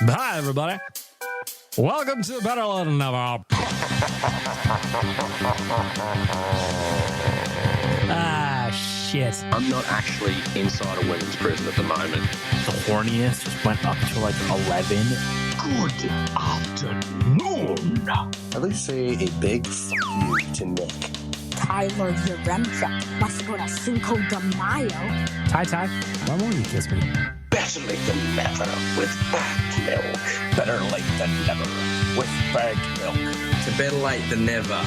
Hi, everybody. Welcome to Better Lait Than Never. Shit. I'm not actually inside a women's prison at the moment. The horniest just went up to like 11. Good afternoon. At least say a big f*** you to Nick. Tyler Yaremchuk must go to Cinco de Mayo. Ty, why won't you kiss me? Better late than never with bagged milk. Better late than never with bagged milk. It's a better late than never.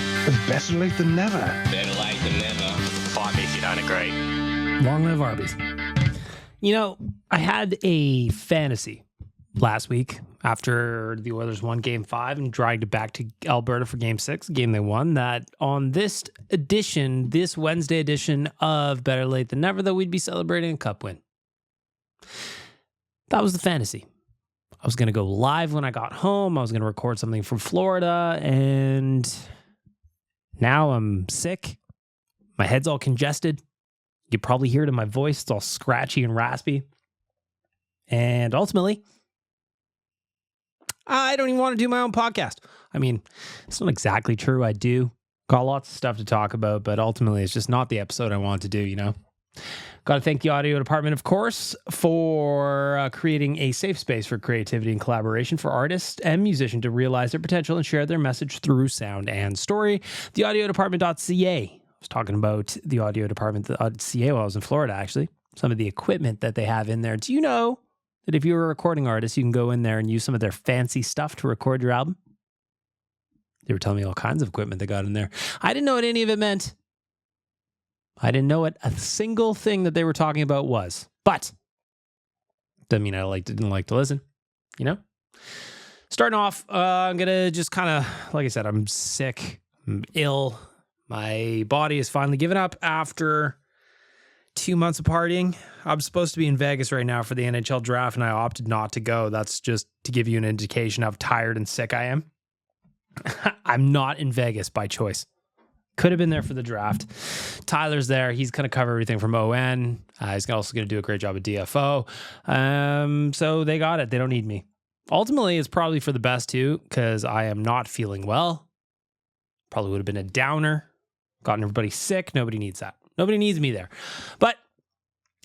Better late than never. Better late than never. Fight me if you don't agree. Long live Arby's. You know, I had a fantasy last week after the Oilers won Game 5 and dragged it back to Alberta for Game 6, a game they won, that on this Wednesday edition of Better Late Than Never, that we'd be celebrating a cup win. That was the fantasy. I was going to go live when I got home. I was going to record something from Florida, and now I'm sick. My head's all congested. You can probably hear it in my voice. It's all scratchy and raspy. And ultimately, I don't even want to do my own podcast. I mean, it's not exactly true. I do. Got lots of stuff to talk about, but ultimately, it's just not the episode I want to do, you know? Got to thank the audio department, of course, for creating a safe space for creativity and collaboration for artists and musicians to realize their potential and share their message through sound and story. Theaudiodepartment.ca. I was talking about the audio department.ca while I was in Florida, actually. Some of the equipment that they have in there. Do you know that if you're a recording artist, you can go in there and use some of their fancy stuff to record your album? They were telling me all kinds of equipment they got in there. I didn't know what any of it meant. I didn't know what a single thing that they were talking about was. But doesn't mean I didn't like to listen, you know? Starting off, I'm going to just kind of, like I said, I'm sick, I'm ill. My body has finally given up after 2 months of partying. I'm supposed to be in Vegas right now for the NHL draft, and I opted not to go. That's just to give you an indication how tired and sick I am. I'm not in Vegas by choice. Could have been there for the draft. Tyler's there. He's going to cover everything from ON. He's also going to do a great job at DFO. So they got it. They don't need me. Ultimately, it's probably for the best, too, because I am not feeling well. Probably would have been a downer. Gotten everybody sick. Nobody needs that. Nobody needs me there. But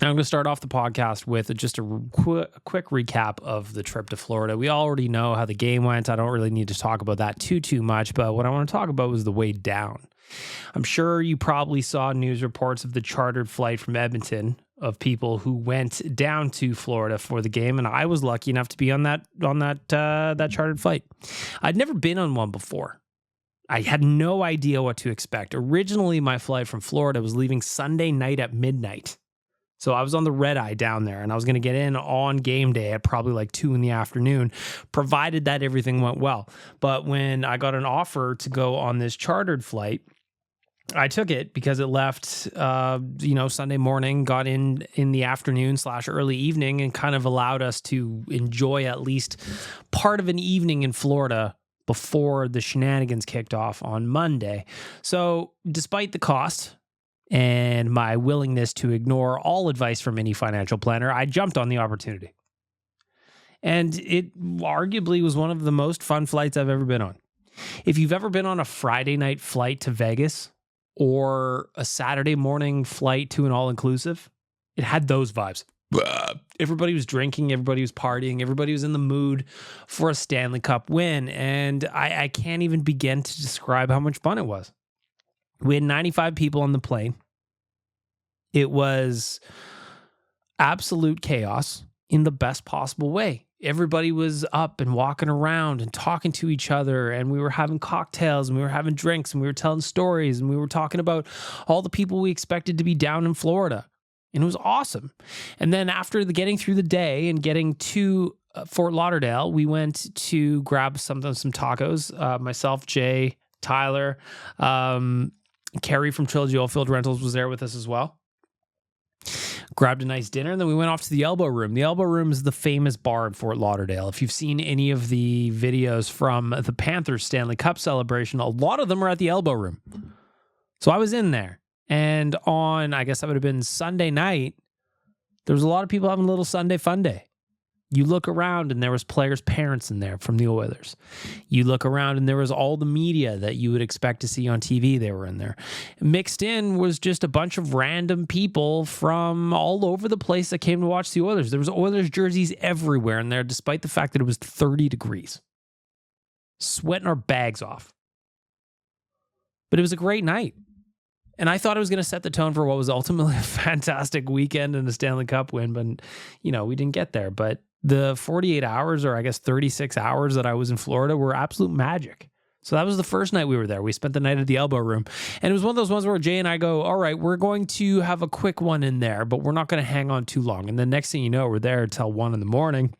I'm going to start off the podcast with just a quick recap of the trip to Florida. We already know how the game went. I don't really need to talk about that too much, but what I want to talk about was the way down. I'm sure you probably saw news reports of the chartered flight from Edmonton of people who went down to Florida for the game, and I was lucky enough to be on that chartered flight. I'd never been on one before. I had no idea what to expect. Originally, my flight from Florida was leaving Sunday night at midnight. So I was on the red eye down there, and I was going to get in on game day at probably like 2 p.m, provided that everything went well. But when I got an offer to go on this chartered flight, I took it because it left, Sunday morning, got in the afternoon / early evening, and kind of allowed us to enjoy at least part of an evening in Florida before the shenanigans kicked off on Monday. So despite the cost and my willingness to ignore all advice from any financial planner, I jumped on the opportunity. And it arguably was one of the most fun flights I've ever been on. If you've ever been on a Friday night flight to Vegas or a Saturday morning flight to an all-inclusive, it had those vibes. Everybody was drinking, everybody was partying, everybody was in the mood for a Stanley Cup win. And I can't even begin to describe how much fun it was. We had 95 people on the plane. It was absolute chaos in the best possible way. Everybody was up and walking around and talking to each other, and we were having cocktails, and we were having drinks, and we were telling stories, and we were talking about all the people we expected to be down in Florida. And it was awesome. And then after getting through the day and getting to Fort Lauderdale, we went to grab some tacos. Myself, Jay, Tyler, Carrie from Trilogy Oilfield Rentals was there with us as well. Grabbed a nice dinner, and then we went off to the Elbo Room. The Elbo Room is the famous bar in Fort Lauderdale. If you've seen any of the videos from the Panthers Stanley Cup celebration, a lot of them are at the Elbo Room. So I was in there, and on, I guess that would have been Sunday night, there was a lot of people having a little Sunday fun day. You look around and there was players' parents in there from the Oilers. You look around and there was all the media that you would expect to see on TV. They were in there. Mixed in was just a bunch of random people from all over the place that came to watch the Oilers. There was Oilers jerseys everywhere in there, despite the fact that it was 30 degrees. Sweating our bags off. But it was a great night. And I thought it was going to set the tone for what was ultimately a fantastic weekend and a Stanley Cup win. But, we didn't get there. But the 48 hours, or I guess 36 hours that I was in Florida, were absolute magic. So that was the first night we were there. We spent the night at the Elbo Room. And it was one of those ones where Jay and I go, all right, we're going to have a quick one in there, but we're not going to hang on too long. And the next thing you know, we're there till 1 a.m.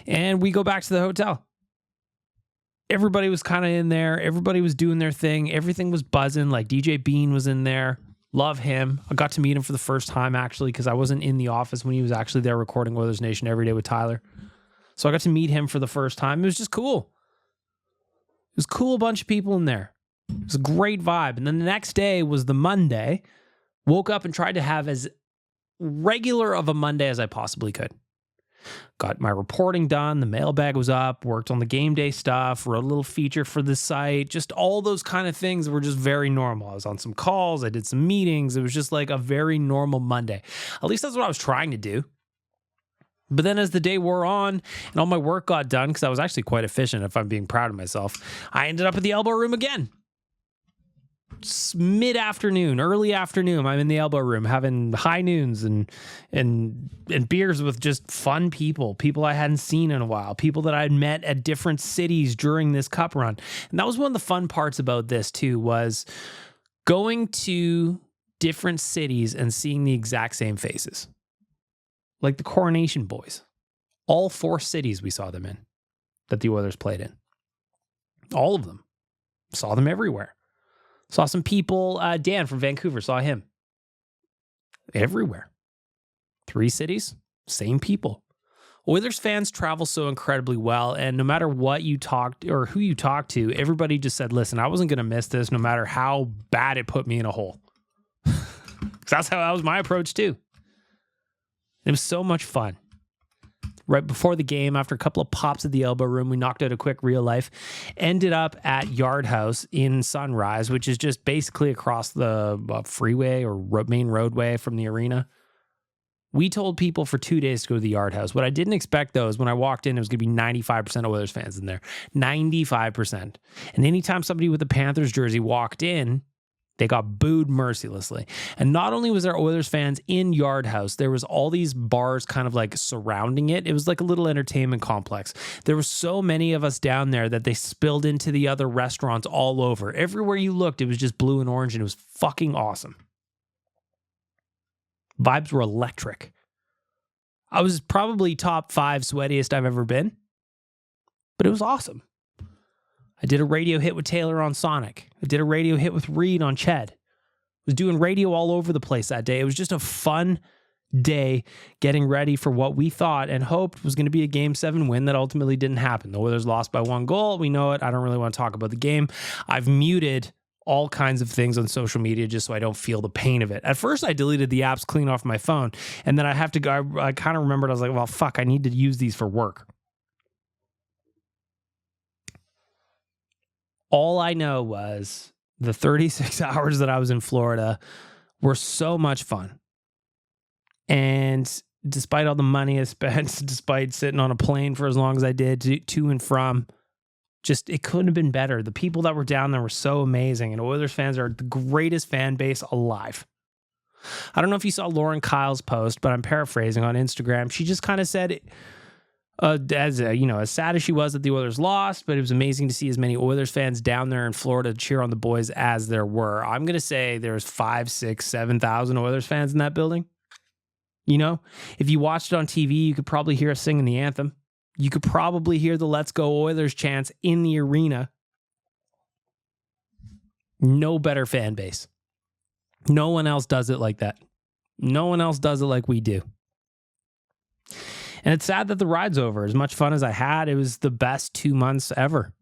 And we go back to the hotel. Everybody was kind of in there. Everybody was doing their thing. Everything was buzzing. Like DJ Bean was in there. Love him. I got to meet him for the first time, actually, because I wasn't in the office when he was actually there recording Oilers Nation Every Day with Tyler. So I got to meet him for the first time. It was just cool. It was cool, a bunch of people in there. It was a great vibe. And then the next day was the Monday. Woke up and tried to have as regular of a Monday as I possibly could. Got my reporting done. The mailbag was up. Worked on the game day stuff. Wrote a little feature for the site. Just all those kind of things were just very normal. I was on some calls. I did some meetings. It was just like a very normal Monday. At least that's what I was trying to do. But then as the day wore on and all my work got done, because I was actually quite efficient if I'm being proud of myself, I ended up at the Elbo Room again. Mid-afternoon, early afternoon, I'm in the Elbo Room having high noons and beers with just fun people I hadn't seen in a while, people that I'd met at different cities during this cup run. And that was one of the fun parts about this too, was going to different cities and seeing the exact same faces. Like the Coronation Boys. All 4 cities we saw them in that the Oilers played in. All of them. Saw them everywhere. Saw some people, Dan from Vancouver, saw him. Everywhere. 3 cities, same people. Oilers fans travel so incredibly well, and no matter what you talked or who you talked to, everybody just said, listen, I wasn't going to miss this no matter how bad it put me in a hole. That was my approach too. It was so much fun. Right before the game, after a couple of pops at the Elbo Room, we knocked out a quick real life. Ended up at Yard House in Sunrise, which is just basically across the freeway or main roadway from the arena. We told people for 2 days to go to the Yard House. What I didn't expect, though, is when I walked in, it was going to be 95% Oilers fans in there. 95%. And anytime somebody with a Panthers jersey walked in, they got booed mercilessly. And not only was there Oilers fans in Yard House, there was all these bars kind of like surrounding it. It was like a little entertainment complex. There were so many of us down there that they spilled into the other restaurants all over. Everywhere you looked, it was just blue and orange, and it was fucking awesome. Vibes were electric. I was probably top 5 sweatiest I've ever been, but it was awesome. I did a radio hit with Taylor on Sonic. I did a radio hit with Reed on Ched. Was doing radio all over the place that day. It was just a fun day getting ready for what we thought and hoped was going to be a Game 7 win that ultimately didn't happen. The Oilers lost by 1 goal. We know it. I don't really want to talk about the game. I've muted all kinds of things on social media just so I don't feel the pain of it. At first, I deleted the apps clean off my phone, and then I have to go. I kind of remembered. I was like, well, fuck, I need to use these for work. All I know was the 36 hours that I was in Florida were so much fun. And despite all the money I spent, despite sitting on a plane for as long as I did to and from, just it couldn't have been better. The people that were down there were so amazing, and Oilers fans are the greatest fan base alive. I don't know if you saw Lauren Kyle's post, but I'm paraphrasing on Instagram. She just kind of said, as sad as she was that the Oilers lost, but it was amazing to see as many Oilers fans down there in Florida cheer on the boys as there were. I'm going to say there's 5, 6, 7,000 Oilers fans in that building. You know, if you watched it on TV, you could probably hear us singing the anthem. You could probably hear the Let's Go Oilers chants in the arena. No better fan base. No one else does it like that. No one else does it like we do. And it's sad that the ride's over. As much fun as I had, it was the best 2 months ever.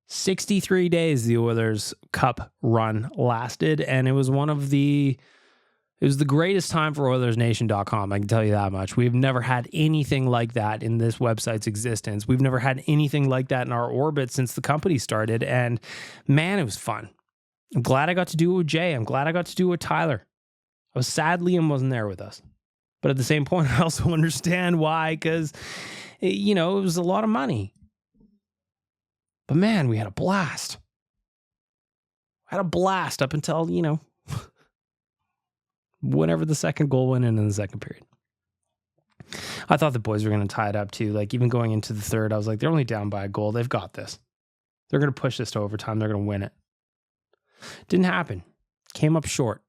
63 days the Oilers Cup run lasted, and it was one of the It was the greatest time for OilersNation.com. I can tell you that much. We've never had anything like that in this website's existence. We've never had anything like that in our orbit since the company started. And man, it was fun. I'm glad I got to do it with Jay. I'm glad I got to do it with Tyler. I was sad Liam wasn't there with us. But at the same point, I also understand why, because, it was a lot of money. But man, we had a blast. I had a blast up until, whenever the second goal went in the second period. I thought the boys were going to tie it up too. Like, even going into the third, I was like, they're only down by a goal. They've got this. They're going to push this to overtime. They're going to win it. Didn't happen. Came up short.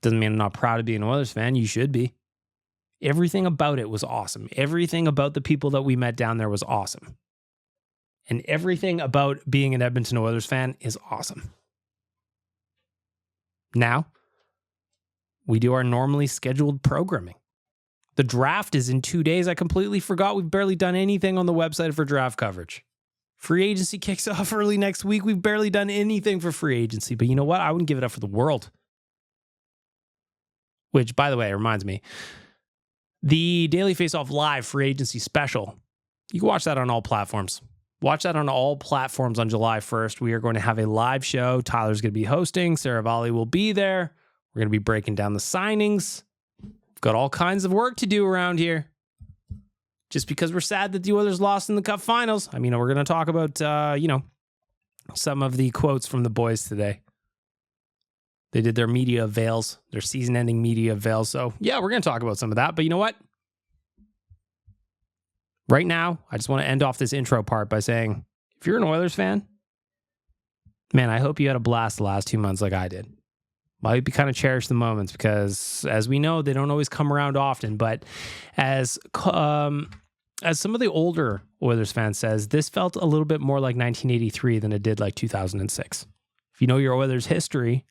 Doesn't mean I'm not proud of being an Oilers fan. You should be. Everything about it was awesome. Everything about the people that we met down there was awesome. And everything about being an Edmonton Oilers fan is awesome. Now, we do our normally scheduled programming. The draft is in 2 days. I completely forgot we've barely done anything on the website for draft coverage. Free agency kicks off early next week. We've barely done anything for free agency. But you know what? I wouldn't give it up for the world. Which, by the way, reminds me, the Daily Faceoff Live free agency special, you can watch that on all platforms. Watch that on all platforms on July 1st. We are going to have a live show. Tyler's going to be hosting. Sarah Volley will be there. We're going to be breaking down the signings. We've got all kinds of work to do around here. Just because we're sad that the Oilers lost in the Cup Finals. I mean, we're going to talk about, some of the quotes from the boys today. They did their media avails, their season-ending media avails. So, yeah, we're going to talk about some of that. But you know what? Right now, I just want to end off this intro part by saying, if you're an Oilers fan, man, I hope you had a blast the last 2 months like I did. I hope you kind of cherish the moments because, as we know, they don't always come around often. But as some of the older Oilers fans says, this felt a little bit more like 1983 than it did like 2006. If you know your Oilers history,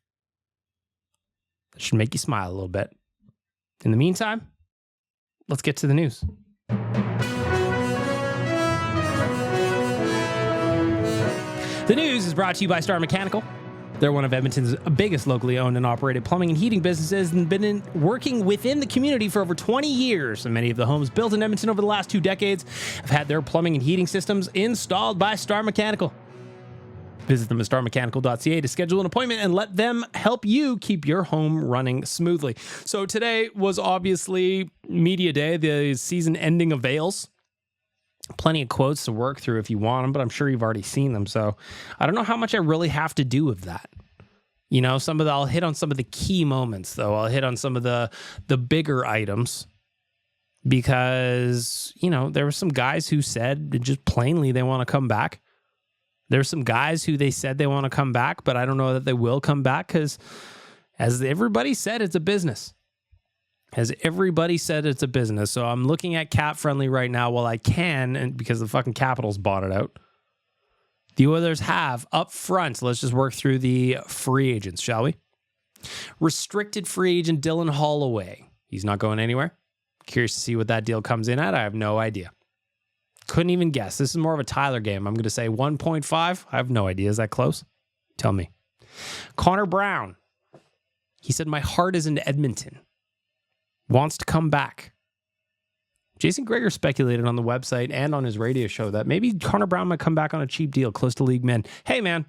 that should make you smile a little bit. In the meantime, let's get to the news. The news is brought to you by Star Mechanical. They're one of Edmonton's biggest locally owned and operated plumbing and heating businesses and been working within the community for over 20 years. And many of the homes built in Edmonton over the last 2 decades have had their plumbing and heating systems installed by Star Mechanical. Visit them at starmechanical.ca to schedule an appointment and let them help you keep your home running smoothly. So today was obviously media day, the season ending avails. Plenty of quotes to work through if you want them, but I'm sure you've already seen them. So I don't know how much I really have to do with that. I'll hit on some of the key moments, though. I'll hit on some of the bigger items because, there were some guys who said just plainly they want to come back. There's some guys who they said they want to come back, but I don't know that they will come back because, as everybody said, it's a business. So I'm looking at cap friendly right now while I can, and because the fucking Capitals bought it out. The Oilers have up front. Let's just work through the free agents, shall we? Restricted free agent Dylan Holloway. He's not going anywhere. Curious to see what that deal comes in at. I have no idea. Couldn't even guess. This is more of a Tyler game. I'm going to say 1.5. I have no idea. Is that close? Tell me. Connor Brown. He said, my heart is in Edmonton. Wants to come back. Jason Greger speculated on the website and on his radio show that maybe Connor Brown might come back on a cheap deal close to league min. Hey, man,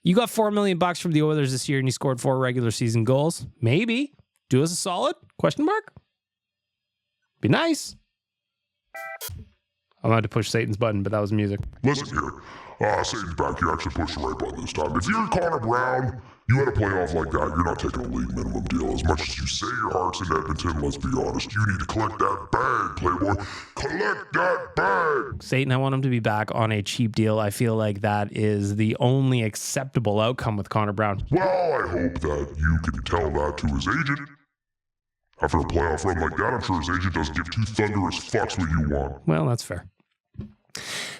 you got $4 million from the Oilers this year and you scored 4 regular season goals. Maybe. Do us a solid? Question mark? Be nice. I'm about to push Satan's button, but that was music. Listen here. Satan's back. You actually pushed the right button this time. If you're Connor Brown, you had a playoff like that. You're not taking a league minimum deal. As much as you say your heart's in Edmonton, let's be honest. You need to collect that bag, Playboy. Collect that bag. Satan, I want him to be back on a cheap deal. I feel like that is the only acceptable outcome with Connor Brown. Well, I hope that you can tell that to his agent. After a playoff run like that, I'm sure his agent doesn't give 2 thunderous fucks what you want. Well, that's fair.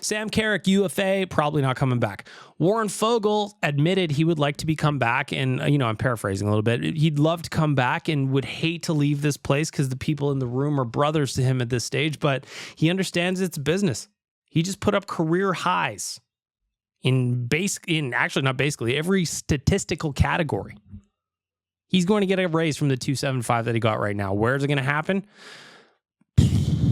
Sam Carrick, UFA, probably not coming back. Warren Fogle admitted he would like to come back, and, I'm paraphrasing a little bit. He'd love to come back and would hate to leave this place because the people in the room are brothers to him at this stage, but he understands it's business. He just put up career highs in every statistical category. He's going to get a raise from the 275 that he got right now. Where is it going to happen?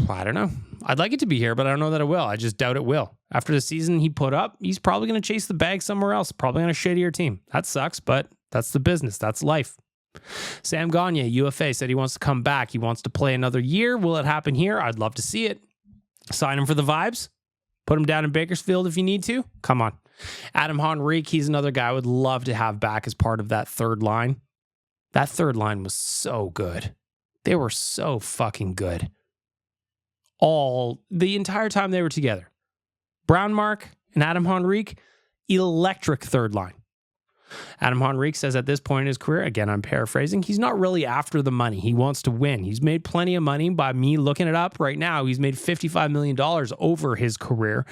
I don't know. I'd like it to be here, but I don't know that it will. I just doubt it will. After the season he put up, he's probably going to chase the bag somewhere else, probably on a shittier team. That sucks, but that's the business. That's life. Sam Gagne, UFA, said he wants to come back. He wants to play another year. Will it happen here? I'd love to see it. Sign him for the vibes. Put him down in Bakersfield if you need to. Come on. Adam Henrique, he's another guy I would love to have back as part of that third line. That third line was so good. They were so fucking good. The entire time they were together. Brown Mark and Adam Henrique, electric third line. Adam Henrique says at this point in his career, again, I'm paraphrasing, he's not really after the money. He wants to win. He's made plenty of money. By me looking it up right now, he's made $55 million over his career.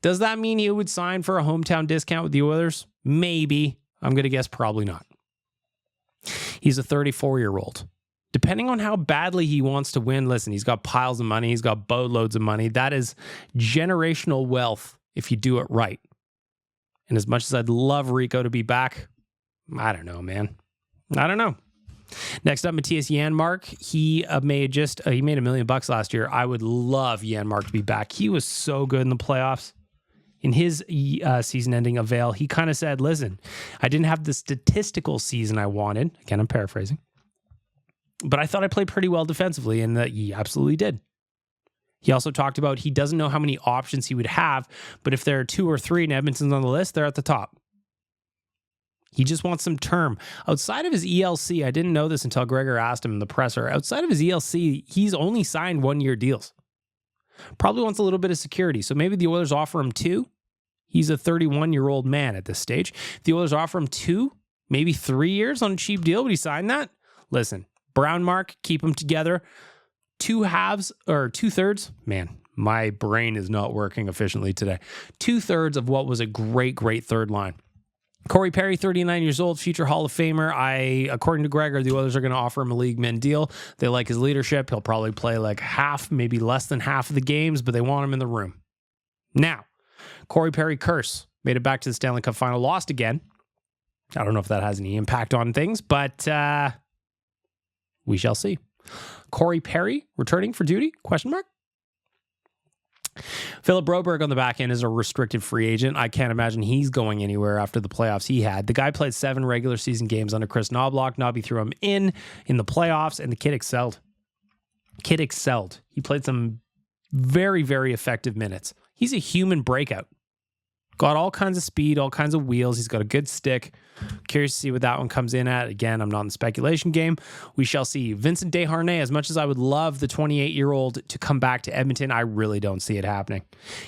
Does that mean he would sign for a hometown discount with the Oilers? Maybe. I'm going to guess probably not. He's a 34-year-old. Depending on how badly he wants to win, listen, he's got piles of money. He's got boatloads of money. That is generational wealth if you do it right. And as much as I'd love Rico to be back, I don't know, man. I don't know. Next up, Matthias Janmark. He made $1 million last year. I would love Janmark to be back. He was so good in the playoffs. In his season-ending avail, he kind of said, listen, I didn't have the statistical season I wanted. Again, I'm paraphrasing. But I thought I played pretty well defensively, and that he absolutely did. He also talked about he doesn't know how many options he would have, but if there are 2 or 3 and Edmonton's on the list, they're at the top. He just wants some term. Outside of his ELC, I didn't know this until Gregor asked him in the presser. Outside of his ELC, he's only signed 1-year deals. Probably wants a little bit of security, so maybe the Oilers offer him 2. He's a 31-year-old man at this stage. If the Oilers offer him 2, maybe 3 years on a cheap deal, would he sign that? Listen, Brown Mark, keep them together. 2 halves or 2/3. Man, my brain is not working efficiently today. 2/3 of what was a great third line. Corey Perry, 39 years old, future Hall of Famer. According to Gregor, the Oilers are going to offer him a league min deal. They like his leadership. He'll probably play like half, maybe less than half of the games, but they want him in the room. Now, Corey Perry curse. Made it back to the Stanley Cup final, lost again. I don't know if that has any impact on things, but we shall see. Corey Perry returning for duty? Question mark. Philip Broberg on the back end is a restricted free agent. I can't imagine he's going anywhere after the playoffs he had. The guy played 7 regular season games under Chris Knoblauch. Nobby threw him in the playoffs, and the kid excelled. He played some very, very effective minutes. He's a human breakout. Got all kinds of speed, all kinds of wheels. He's got a good stick. Curious to see what that one comes in at. Again, I'm not in the speculation game. We shall see. Vincent Desharnais, as much as I would love the 28-year-old to come back to Edmonton, I really don't see it happening.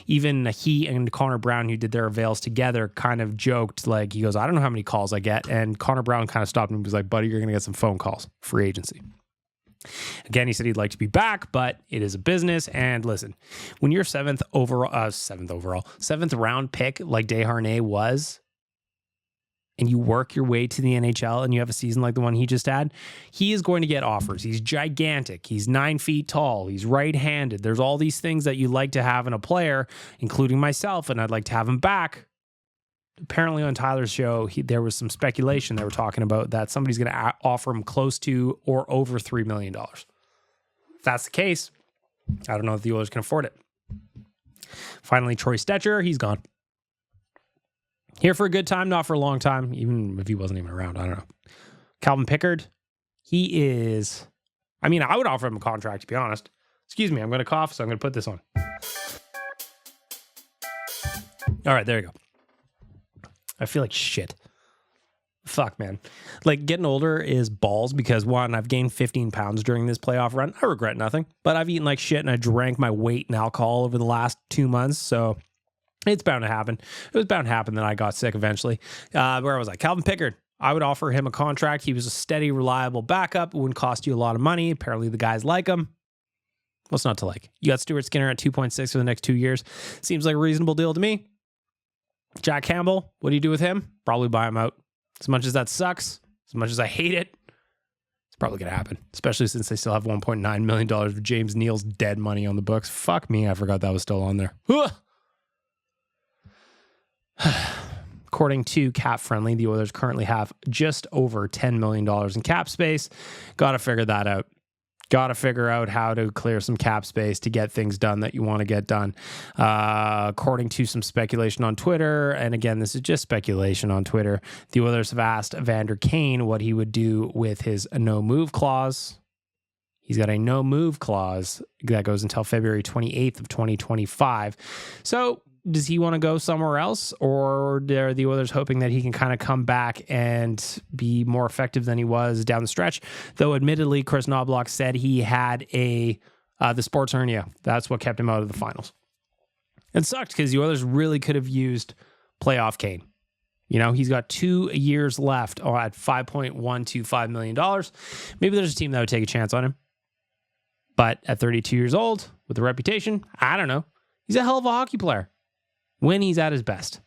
Even he and Connor Brown, who did their avails together, kind of joked, like, he goes, I don't know how many calls I get. And Connor Brown kind of stopped him and was like, buddy, you're going to get some phone calls. Free agency. Again, he said he'd like to be back, but it is a business. And listen, when you're seventh round pick like Desharnais was, and you work your way to the NHL and you have a season like the one he just had, he is going to get offers. He's gigantic. He's 9 feet tall. He's right-handed. There's all these things that you like to have in a player, including myself, and I'd like to have him back. Apparently on Tyler's show, there was some speculation they were talking about that somebody's going to offer him close to or over $3 million. If that's the case, I don't know if the Oilers can afford it. Finally, Troy Stetcher, he's gone. Here for a good time, not for a long time, even if he wasn't even around. I don't know. Calvin Pickard, he is... I mean, I would offer him a contract, to be honest. Excuse me, I'm going to cough, so I'm going to put this on. All right, there you go. I feel like shit. Fuck, man. Like, getting older is balls because, one, I've gained 15 pounds during this playoff run. I regret nothing, but I've eaten like shit and I drank my weight in alcohol over the last 2 months, so it's bound to happen. It was bound to happen that I got sick eventually. Where was I? Calvin Pickard. I would offer him a contract. He was a steady, reliable backup. It wouldn't cost you a lot of money. Apparently, the guys like him. What's not to like? You got Stuart Skinner at 2.6 for the next 2 years. Seems like a reasonable deal to me. Jack Campbell, what do you do with him? Probably buy him out. As much as that sucks, as much as I hate it, it's probably going to happen, especially since they still have $1.9 million of James Neal's dead money on the books. Fuck me, I forgot that was still on there. According to Cap Friendly, the Oilers currently have just over $10 million in cap space. Got to figure that out. Got to figure out how to clear some cap space to get things done that you want to get done. According to some speculation on Twitter, and again, this is just speculation on Twitter, the Oilers have asked Vander Kane what he would do with his no-move clause. He's got a no-move clause that goes until February 28th of 2025. So does he want to go somewhere else, or are the Oilers hoping that he can kind of come back and be more effective than he was down the stretch? Though admittedly, Chris Knobloch said he had the sports hernia. That's what kept him out of the finals. It sucked because the Oilers really could have used playoff Kane. You know, he's got 2 years left at $5.125 million. Maybe there's a team that would take a chance on him. But at 32 years old, with a reputation, I don't know. He's a hell of a hockey player. When he's at his best.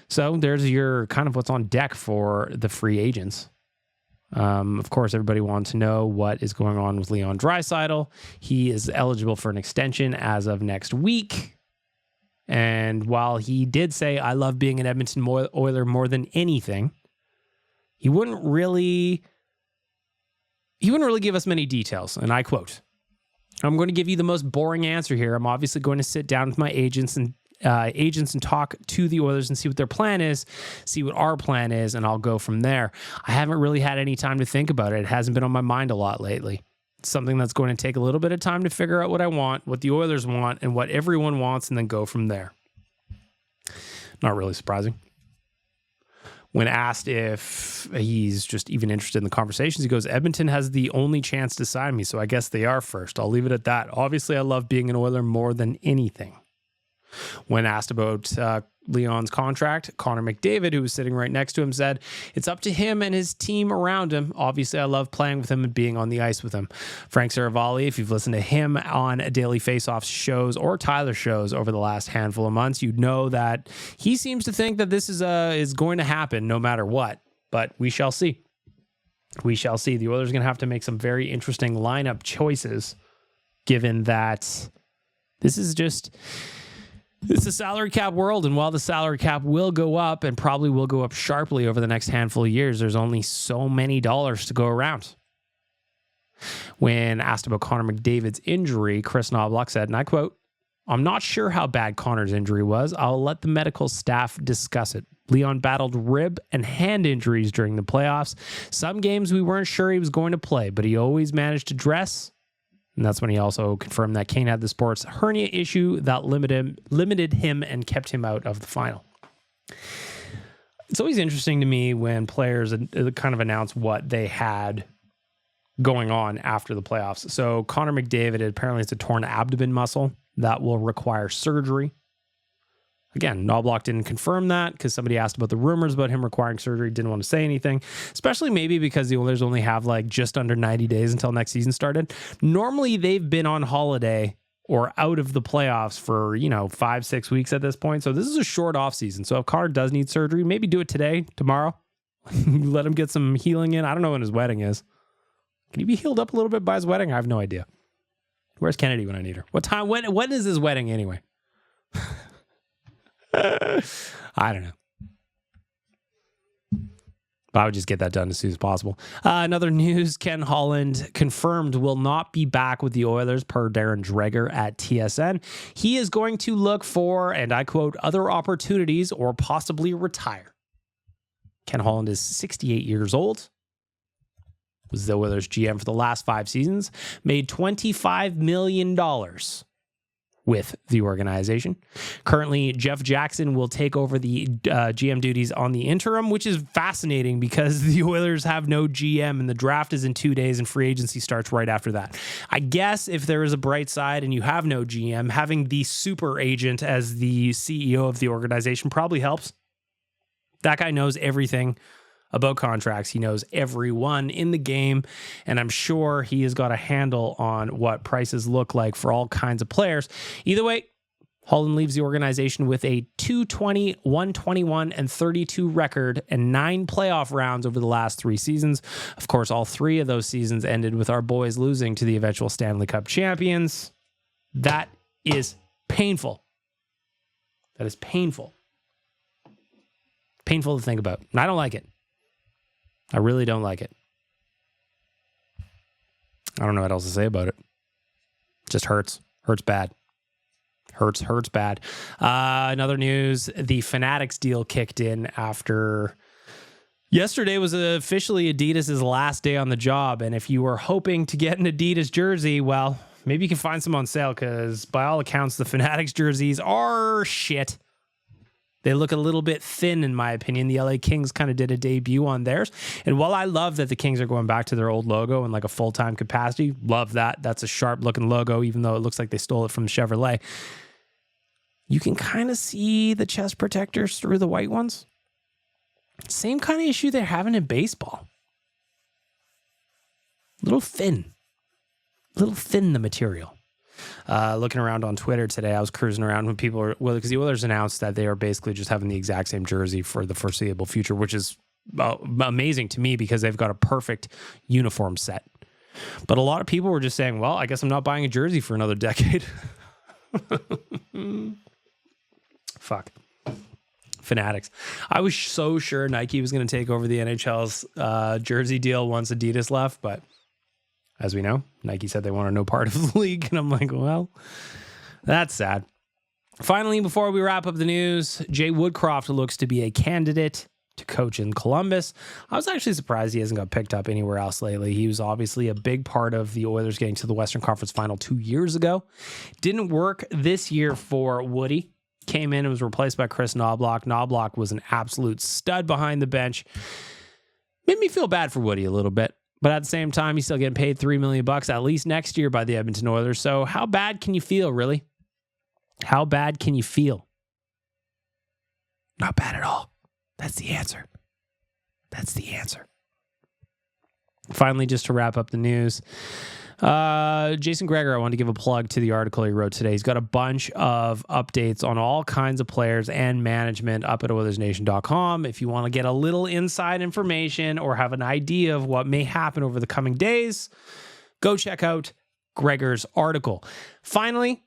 So there's your kind of what's on deck for the free agents. Of course, everybody wants to know what is going on with Leon Draisaitl. He is eligible for an extension as of next week. And while he did say, I love being an Edmonton Oiler more than anything, he wouldn't really give us many details. And I quote, I'm going to give you the most boring answer here. I'm obviously going to sit down with my agents and talk to the Oilers and see what their plan is, see what our plan is, and I'll go from there. I haven't really had any time to think about it. It hasn't been on my mind a lot lately. It's something that's going to take a little bit of time to figure out what I want, what the Oilers want, and what everyone wants, and then go from there. Not really surprising. When asked if he's just even interested in the conversations, he goes, Edmonton has the only chance to sign me, so I guess they are first. I'll leave it at that. Obviously, I love being an Oiler more than anything. When asked about Leon's contract, Connor McDavid, who was sitting right next to him, said, it's up to him and his team around him. Obviously, I love playing with him and being on the ice with him. Frank Saravalli, if you've listened to him on Daily Faceoff shows or Tyler shows over the last handful of months, you'd know that he seems to think that this is going to happen no matter what. But we shall see. We shall see. The Oilers are going to have to make some very interesting lineup choices, given that this is a salary cap world, and while the salary cap will go up and probably will go up sharply over the next handful of years, there's only so many dollars to go around. When asked about Connor McDavid's injury, Chris Knobloch said, and I quote, I'm not sure how bad Connor's injury was. I'll let the medical staff discuss it. Leon battled rib and hand injuries during the playoffs. Some games we weren't sure he was going to play, but he always managed to dress. And that's when he also confirmed that Kane had the sports hernia issue that limited him and kept him out of the final. It's always interesting to me when players kind of announce what they had going on after the playoffs. So Connor McDavid, apparently it's a torn abdomen muscle that will require surgery. Again, Knobloch didn't confirm that because somebody asked about the rumors about him requiring surgery, didn't want to say anything, especially maybe because the Oilers only have like just under 90 days until next season started. Normally, they've been on holiday or out of the playoffs for, 5-6 weeks at this point. So this is a short off season. So if Connor does need surgery, maybe do it today, tomorrow. Let him get some healing in. I don't know when his wedding is. Can he be healed up a little bit by his wedding? I have no idea. Where's Kennedy when I need her? What time? When is his wedding anyway? I don't know. But I would just get that done as soon as possible. Another news, Ken Holland confirmed will not be back with the Oilers per Darren Dreger at TSN. He is going to look for, and I quote, other opportunities or possibly retire. Ken Holland is 68 years old. Was the Oilers GM for the last 5 seasons. Made $25 million with the organization. Currently, Jeff Jackson will take over the GM duties on the interim, which is fascinating because the Oilers have no GM and the draft is in 2 days and free agency starts right after that. I guess if there is a bright side and you have no GM, having the super agent as the CEO of the organization probably helps. That guy knows everything about contracts. He knows everyone in the game, and I'm sure he has got a handle on what prices look like for all kinds of players. Either way, Holland leaves the organization with a 220, 121, and 32 record and 9 playoff rounds over the last 3 seasons. Of course, all 3 of those seasons ended with our boys losing to the eventual Stanley Cup champions. That is painful. That is painful. Painful to think about. And I don't like it. I really don't like it. I don't know what else to say about it. Just hurts. Hurts bad. Hurts bad. Another news, the Fanatics deal kicked in after yesterday was officially Adidas' last day on the job. And if you were hoping to get an Adidas jersey, well, maybe you can find some on sale because by all accounts, the Fanatics jerseys are shit. They look a little bit thin, in my opinion. The LA Kings kind of did a debut on theirs. And while I love that the Kings are going back to their old logo in like a full-time capacity, love that. That's a sharp-looking logo, even though it looks like they stole it from Chevrolet. You can kind of see the chest protectors through the white ones. Same kind of issue they're having in baseball. A little thin, the material. Looking around on Twitter today, I was cruising around when people were, well, because the Oilers announced that they are basically just having the exact same jersey for the foreseeable future, which is amazing to me because they've got a perfect uniform set. But a lot of people were just saying, well, I guess I'm not buying a jersey for another decade. Fuck. Fanatics. I was so sure Nike was going to take over the NHL's jersey deal once Adidas left, but as we know, Nike said they wanted no part of the league, and I'm like, well, that's sad. Finally, before we wrap up the news, Jay Woodcroft looks to be a candidate to coach in Columbus. I was actually surprised he hasn't got picked up anywhere else lately. He was obviously a big part of the Oilers getting to the Western Conference Final 2 years ago. Didn't work this year for Woody. Came in and was replaced by Chris Knobloch. Knobloch was an absolute stud behind the bench. Made me feel bad for Woody a little bit. But at the same time, he's still getting paid $3 million at least next year by the Edmonton Oilers. So how bad can you feel, really? How bad can you feel? Not bad at all. That's the answer. That's the answer. Finally, just to wrap up the news, Jason Greger, I wanted to give a plug to the article he wrote today. He's got a bunch of updates on all kinds of players and management up at OilersNation.com. If you want to get a little inside information or have an idea of what may happen over the coming days, go check out Greger's article. Finally,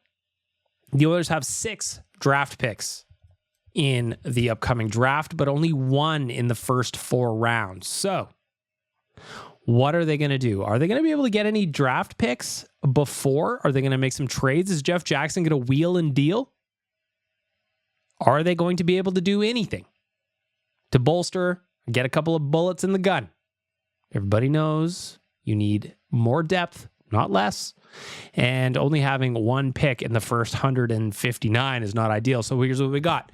the Oilers have 6 draft picks in the upcoming draft, but only 1 in the first 4 rounds. So, what are they going to do? Are they going to be able to get any draft picks before? Are they going to make some trades? Is Jeff Jackson going to wheel and deal? Are they going to be able to do anything to bolster and get a couple of bullets in the gun? Everybody knows you need more depth, not less. And only having 1 pick in the first 159 is not ideal. So here's what we got.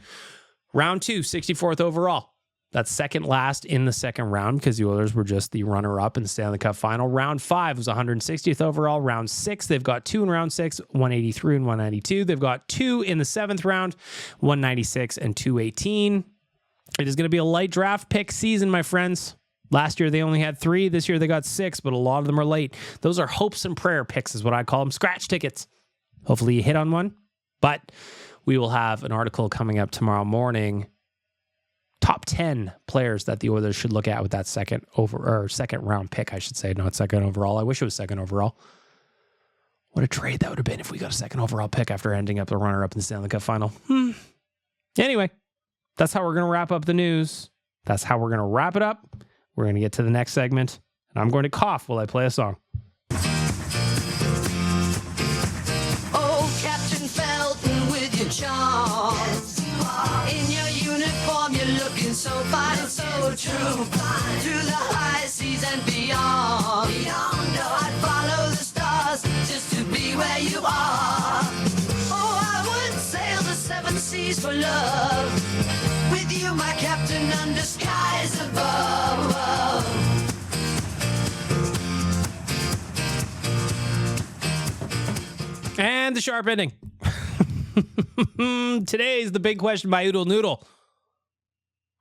Round 2, 64th overall. That's second last in the second round because the Oilers were just the runner-up in the Stanley Cup final. Round 5 was 160th overall. Round 6, they've got 2 in round 6, 183 and 192. They've got 2 in the 7th round, 196 and 218. It is going to be a light draft pick season, my friends. Last year, they only had 3. This year, they got 6, but a lot of them are late. Those are hopes and prayer picks is what I call them. Scratch tickets. Hopefully, you hit on one. But we will have an article coming up tomorrow morning. Top 10 players that the Oilers should look at with that second round pick, I should say, not second overall. I wish it was second overall. What a trade that would have been if we got a second overall pick after ending up the runner-up in the Stanley Cup final. Anyway, that's how we're going to wrap up the news. That's how we're going to wrap it up. We're going to get to the next segment, and I'm going to cough while I play a song. Oh, Captain Felton with your charms. In your uniform, you're looking so fine and so true. Through the high seas and beyond. I'd follow the stars just to be where you are. Oh, I would sail the 7 seas for love. With you, my captain, under skies above. And the sharp ending. Today's the big question by Oodle Noodle.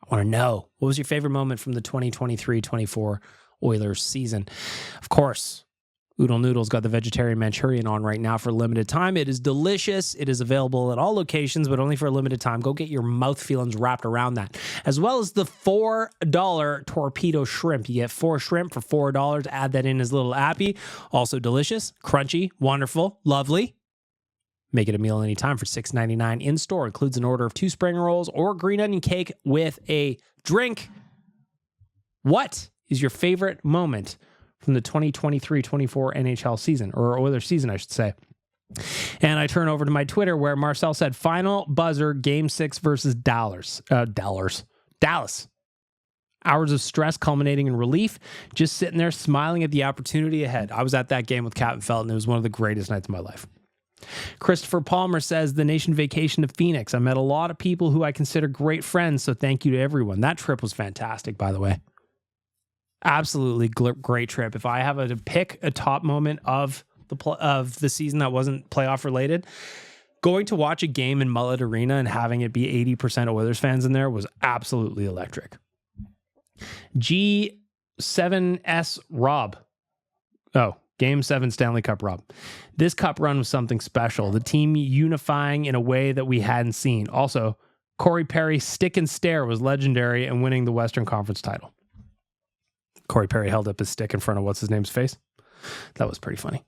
I want to know, what was your favorite moment from the 2023-24 Oilers season? Of course, Oodle Noodle's got the vegetarian Manchurian on right now for a limited time. It is delicious. It is available at all locations, but only for a limited time. Go get your mouth feelings wrapped around that. As well as the $4 torpedo shrimp. You get 4 shrimp for $4. Add that in as little appy. Also delicious, crunchy, wonderful, lovely. Make it a meal anytime for $6.99 in store. Includes an order of 2 spring rolls or green onion cake with a drink. What is your favorite moment from the 2023-24 NHL season, or Oilers season, I should say? And I turn over to my Twitter where Marcel said, final buzzer, Game 6 versus Dallas. Hours of stress culminating in relief, just sitting there smiling at the opportunity ahead. I was at that game with Captain Felton. It was one of the greatest nights of my life. Christopher Palmer says, the nation vacation to Phoenix. I met a lot of people who I consider great friends, so thank you to everyone. That trip was fantastic, by the way. Absolutely great trip. If I have to pick a top moment of the season that wasn't playoff related, going to watch a game in Mullet Arena and having it be 80% Oilers fans in there was absolutely electric. G7S Rob. Oh, Game 7 Stanley Cup Rob. This cup run was something special. The team unifying in a way that we hadn't seen. Also, Corey Perry's stick and stare was legendary and winning the Western Conference title. Corey Perry held up his stick in front of what's-his-name's face. That was pretty funny.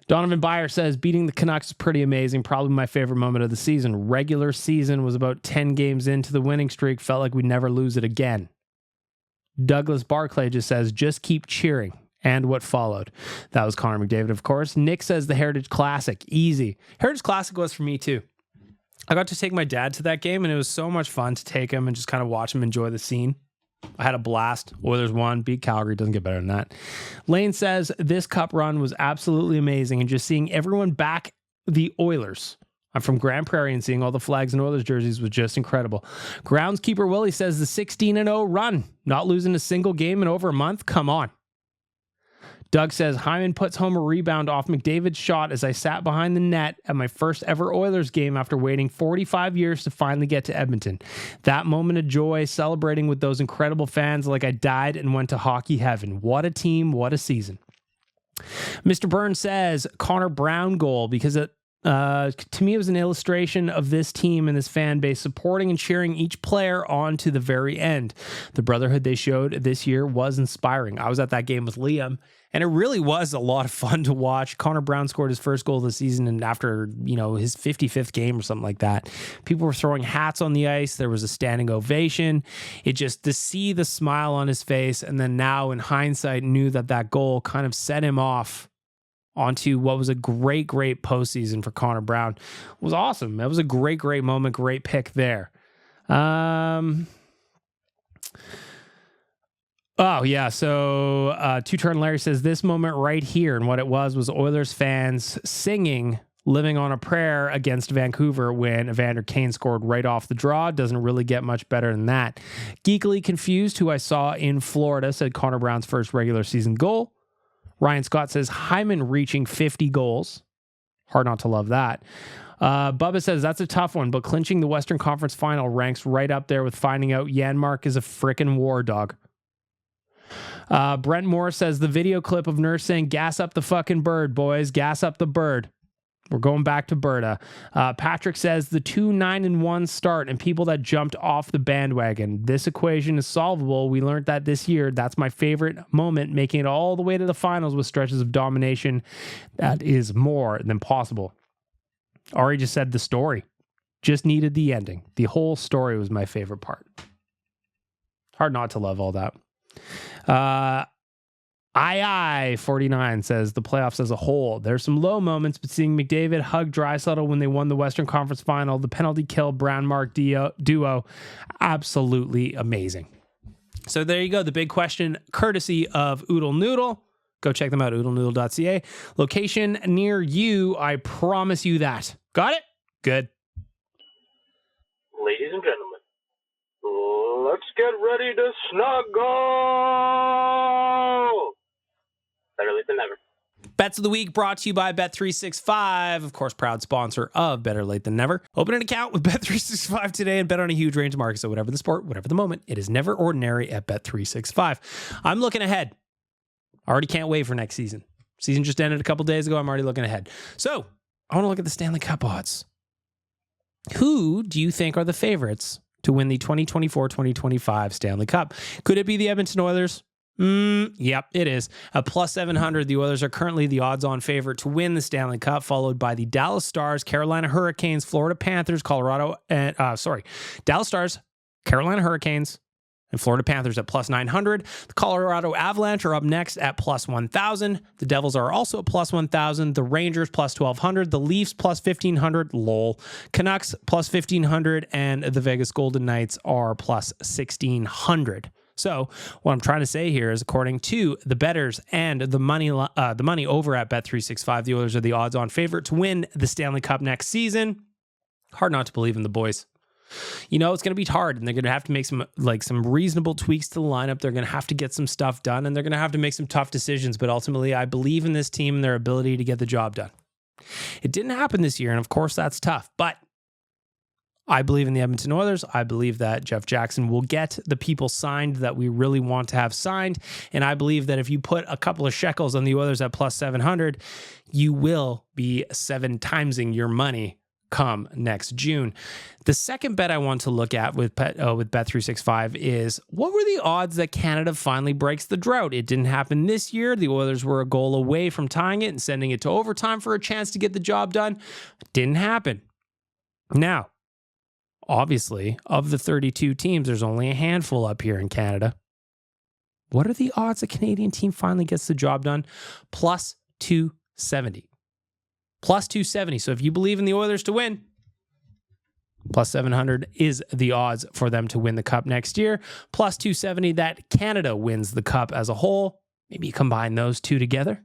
Donovan Byer says, beating the Canucks is pretty amazing. Probably my favorite moment of the season. Regular season was about 10 games into the winning streak. Felt like we'd never lose it again. Douglas Barclay just says, just keep cheering. And what followed. That was Connor McDavid, of course. Nick says the Heritage Classic. Easy. Heritage Classic was for me, too. I got to take my dad to that game, and it was so much fun to take him and just kind of watch him enjoy the scene. I had a blast. Oilers won, beat Calgary. Doesn't get better than that. Lane says this cup run was absolutely amazing, and just seeing everyone back the Oilers. I'm from Grand Prairie, and seeing all the flags and Oilers jerseys was just incredible. Groundskeeper Willie says the 16-0 run, not losing a single game in over a month. Come on. Doug says, Hyman puts home a rebound off McDavid's shot as I sat behind the net at my first ever Oilers game after waiting 45 years to finally get to Edmonton. That moment of joy, celebrating with those incredible fans like I died and went to hockey heaven. What a team, what a season. Mr. Burns says, Connor Brown goal, because to me it was an illustration of this team and this fan base supporting and cheering each player on to the very end. The brotherhood they showed this year was inspiring. I was at that game with Liam, and it really was a lot of fun to watch. Connor Brown scored his first goal of the season, and after, his 55th game or something like that, people were throwing hats on the ice. There was a standing ovation. It just, to see the smile on his face, and then now in hindsight knew that goal kind of set him off onto what was a great postseason for Connor Brown. It was awesome. It was a great moment, great pick there. Oh, yeah. So Two-Turn Larry says this moment right here, and what it was Oilers fans singing Living on a Prayer against Vancouver when Evander Kane scored right off the draw. Doesn't really get much better than that. Geekily Confused, who I saw in Florida, said Connor Brown's first regular season goal. Ryan Scott says Hyman reaching 50 goals. Hard not to love that. Bubba says that's a tough one, but clinching the Western Conference final ranks right up there with finding out Janmark is a frickin' war dog. Brent Moore says the video clip of Nurse saying, gas up the fucking bird, boys. Gas up the bird. We're going back to Berta. Patrick says the 2-9-1 start and people that jumped off the bandwagon. This equation is solvable. We learned that this year. That's my favorite moment, making it all the way to the finals with stretches of domination. That is more than possible. Ari just said the story. Just needed the ending. The whole story was my favorite part. Hard not to love all that. II49 says the playoffs as a whole. There's some low moments, but seeing McDavid hug Draisaitl when they won the Western Conference Final, the penalty kill Brown-Mark duo, absolutely amazing. So there you go. The big question, courtesy of Oodle Noodle. Go check them out, oodlenoodle.ca. Location near you, I promise you that. Got it? Good. Ladies and gentlemen, let's get ready to snuggle. Better late than never. Bets of the week brought to you by Bet365, of course, proud sponsor of Better Late Than Never. Open an account with Bet365 today and bet on a huge range of markets. So whatever the sport, whatever the moment, it is never ordinary at Bet365. I'm looking ahead. I already can't wait for next season. Season just ended a couple days ago. I'm already looking ahead. So I want to look at the Stanley Cup odds. Who do you think are the favorites to win the 2024-2025 Stanley Cup? Could it be the Edmonton Oilers? Yep, it is. At plus 700, the Oilers are currently the odds-on favorite to win the Stanley Cup, followed by the Dallas Stars, Carolina Hurricanes, Florida Panthers, Dallas Stars, Carolina Hurricanes, and Florida Panthers at plus 900. The Colorado Avalanche are up next at plus 1,000. The Devils are also at plus 1,000. The Rangers plus 1,200. The Leafs plus 1,500. Lol. Canucks plus 1,500. And the Vegas Golden Knights are plus 1,600. So what I'm trying to say here is, according to the bettors and the money over at Bet365, the Oilers are the odds-on favorite to win the Stanley Cup next season. Hard not to believe in the boys. You know, it's going to be hard, and they're going to have to make some reasonable tweaks to the lineup. They're going to have to get some stuff done, and they're going to have to make some tough decisions. But ultimately, I believe in this team and their ability to get the job done. It didn't happen this year, and of course, that's tough. But I believe in the Edmonton Oilers. I believe that Jeff Jackson will get the people signed that we really want to have signed. And I believe that if you put a couple of shekels on the Oilers at plus 700, you will be 7-timesing your money come next June. The second bet I want to look at with Bet365 is, what were the odds that Canada finally breaks the drought? It didn't happen this year. The Oilers were a goal away from tying it and sending it to overtime for a chance to get the job done. Didn't happen. Now, obviously, of the 32 teams, there's only a handful up here in Canada. What are the odds a Canadian team finally gets the job done? Plus 270. Plus 270. So if you believe in the Oilers to win, plus 700 is the odds for them to win the Cup next year. Plus 270 that Canada wins the Cup as a whole. Maybe you combine those two together.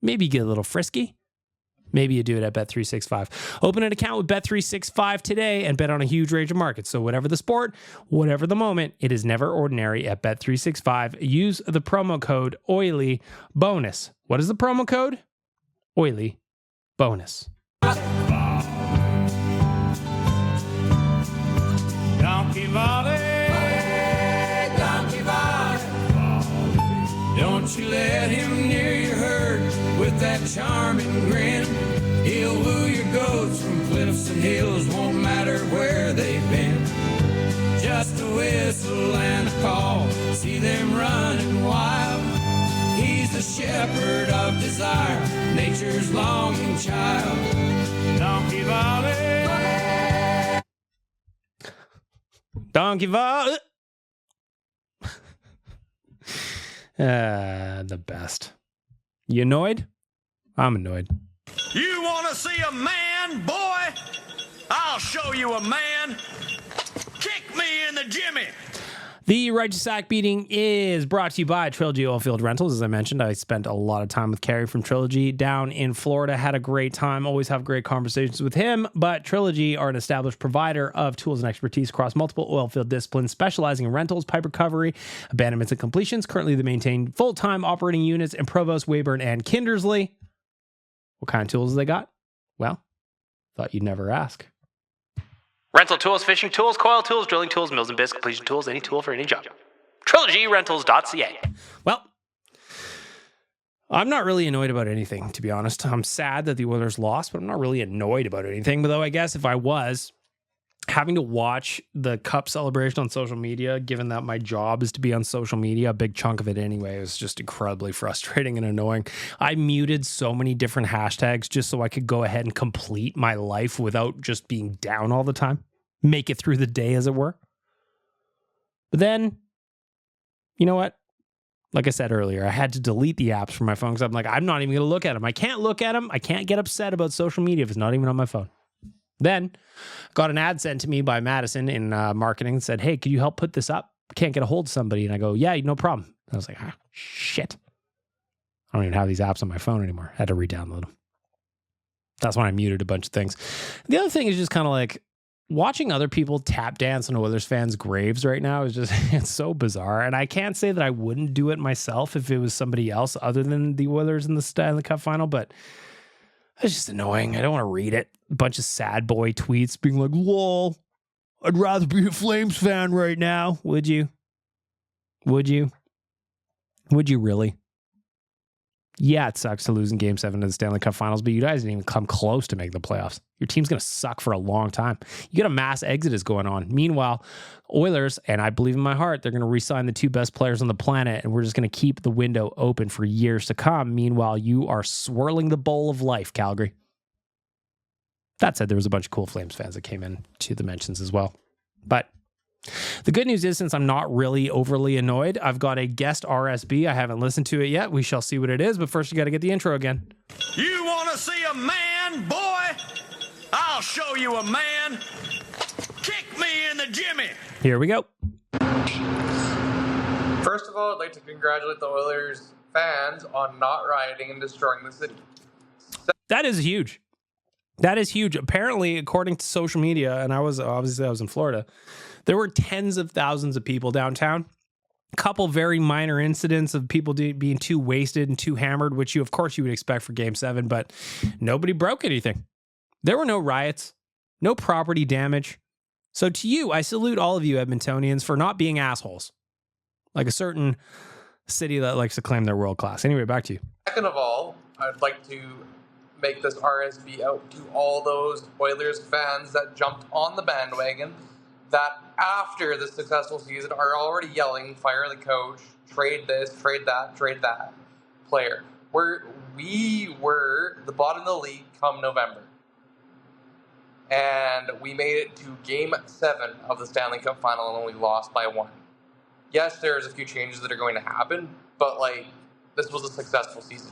Maybe you get a little frisky. Maybe you do it at Bet365. Open an account with Bet365 today and bet on a huge range of markets. So whatever the sport, whatever the moment, it is never ordinary at Bet365. Use the promo code OILYBONUS. What is the promo code? OILYBONUS. Donkey Valley, Donkey Valley. Don't you let him near your herd with that charming grin. He'll woo your goats from cliffs and hills, won't matter where they've been. Just a whistle and a call, see them running wild. He's the shepherd of desire, nature's longing child. Donkey Valley. Donkey Valley. The best. You annoyed? I'm annoyed. You want to see a man, boy? I'll show you a man. Kick me in the jimmy. The Righteous Act Beating is brought to you by Trilogy Oilfield Rentals. As I mentioned, I spent a lot of time with Carrie from Trilogy down in Florida. Had a great time. Always have great conversations with him. But Trilogy are an established provider of tools and expertise across multiple oilfield disciplines, specializing in rentals, pipe recovery, abandonments, and completions. Currently, they maintain full-time operating units in Provost, Weyburn, and Kindersley. What kind of tools they got? Well, thought you'd never ask. Rental tools, fishing tools, coil tools, drilling tools, mills and bits, completion tools, any tool for any job. TrilogyRentals.ca. Well, I'm not really annoyed about anything, to be honest. I'm sad that the Oilers lost, but I'm not really annoyed about anything. But though I guess if I was, having to watch the Cup celebration on social media, given that my job is to be on social media, a big chunk of it anyway, was just incredibly frustrating and annoying. I muted so many different hashtags just so I could go ahead and complete my life without just being down all the time. Make it through the day, as it were. But then, you know what? Like I said earlier, I had to delete the apps from my phone because I'm like, I'm not even going to look at them. I can't look at them. I can't get upset about social media if it's not even on my phone. Then got an ad sent to me by Madison in marketing and said, hey, could you help put this up? Can't get a hold of somebody. And I go, yeah, no problem. And I was like, shit. I don't even have these apps on my phone anymore. I had to re-download them. That's when I muted a bunch of things. The other thing is just kind of like watching other people tap dance on Oilers fans' graves right now is just, it's so bizarre. And I can't say that I wouldn't do it myself if it was somebody else other than the Oilers in the Stanley Cup final, but it's just annoying. I don't want to read it. A bunch of sad boy tweets being like, lol, I'd rather be a Flames fan right now. Would you? Would you? Would you really? Yeah, it sucks to lose in Game 7 of the Stanley Cup Finals, but you guys didn't even come close to making the playoffs. Your team's going to suck for a long time. You got a mass exodus going on. Meanwhile, Oilers, and I believe in my heart, they're going to re-sign the 2 best players on the planet, and we're just going to keep the window open for years to come. Meanwhile, you are swirling the bowl of life, Calgary. That said, there was a bunch of cool Flames fans that came in to the mentions as well. But the good news is, since I'm not really overly annoyed, I've got a guest RSB. I haven't listened to it yet. We shall see what it is, but first you got to get the intro again. You want to see a man, boy? I'll show you a man. Kick me in the jimmy. Here we go. First of all, I'd like to congratulate the Oilers fans on not rioting and destroying the city. That is huge. That is huge. Apparently, according to social media, and I was in Florida, there were tens of thousands of people downtown. A couple very minor incidents of people being too wasted and too hammered, which of course you would expect for Game 7, but nobody broke anything. There were no riots, no property damage. So to you, I salute all of you Edmontonians for not being assholes, like a certain city that likes to claim they're world class. Anyway, back to you. Second of all, I'd like to make this RSB out to all those Oilers fans that jumped on the bandwagon that after the successful season are already yelling, fire the coach, trade this, trade that player. We were the bottom of the league come November. And we made it to Game 7 of the Stanley Cup Final and only lost by 1. Yes, there's a few changes that are going to happen, but this was a successful season.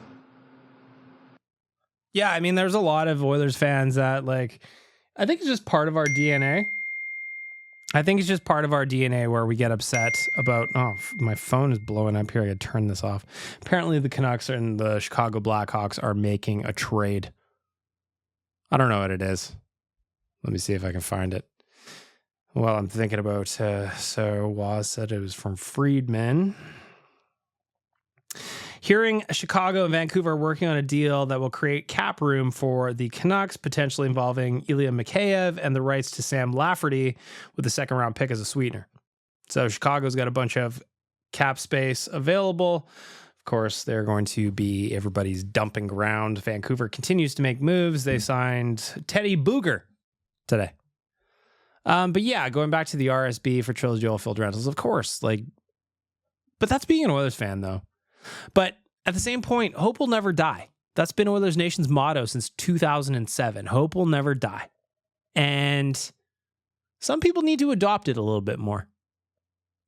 Yeah, I mean, there's a lot of Oilers fans that I think it's just part of our DNA. I think it's just part of our DNA where we get upset about, my phone is blowing up here. I gotta turn this off. Apparently the Canucks and the Chicago Blackhawks are making a trade. I don't know what it is. Let me see if I can find it. Well, I'm thinking about, so Waz said it was from Friedman. Hearing Chicago and Vancouver are working on a deal that will create cap room for the Canucks, potentially involving Ilya Mikheyev and the rights to Sam Lafferty with a second-round pick as a sweetener. So Chicago's got a bunch of cap space available. Of course, they're going to be everybody's dumping ground. Vancouver continues to make moves. They signed Teddy Booger today. But yeah, going back to the RSB for Trilogy Oilfield Rentals, of course. But that's being an Oilers fan, though. But at the same point, hope will never die. That's been Oilers Nation's motto since 2007. Hope will never die. And some people need to adopt it a little bit more.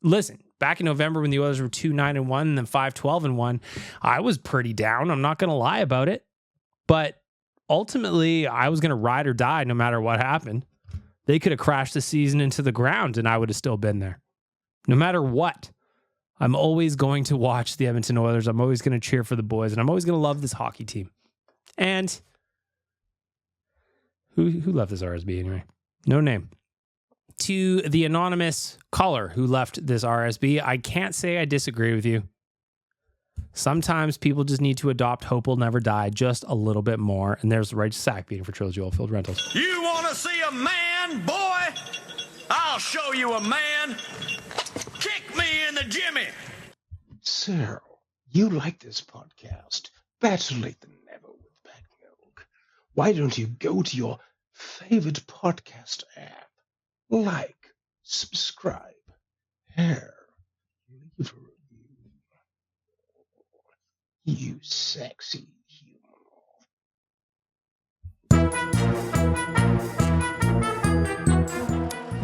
Listen, back in November when the Oilers were 2-9-1 and then 5-12-1, I was pretty down. I'm not going to lie about it. But ultimately, I was going to ride or die no matter what happened. They could have crashed the season into the ground and I would have still been there. No matter what. I'm always going to watch the Edmonton Oilers. I'm always going to cheer for the boys, and I'm always going to love this hockey team. And who left this RSB anyway? No name. To the anonymous caller who left this RSB, I can't say I disagree with you. Sometimes people just need to adopt hope will never die just a little bit more, and there's the right sack beating for Trilogy Oilfield Rentals. You want to see a man, boy? I'll show you a man. Kick me in the jimmy. So, you like this podcast? Better Late Than Never with Bad Milk. Why don't you go to your favorite podcast app? Like, subscribe, share, leave a review. You sexy human.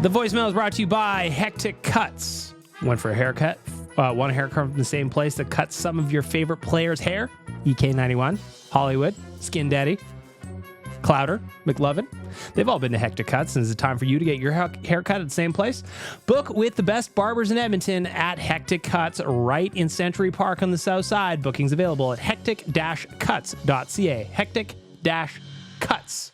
The voicemail is brought to you by Hectic Cuts. Went for a haircut. Want a haircut from the same place that cuts some of your favorite players' hair? EK91, Hollywood, Skin Daddy, Clouder, McLovin. They've all been to Hectic Cuts, and it's time for you to get your haircut at the same place. Book with the best barbers in Edmonton at Hectic Cuts right in Century Park on the south side. Bookings available at hectic-cuts.ca. Hectic-cuts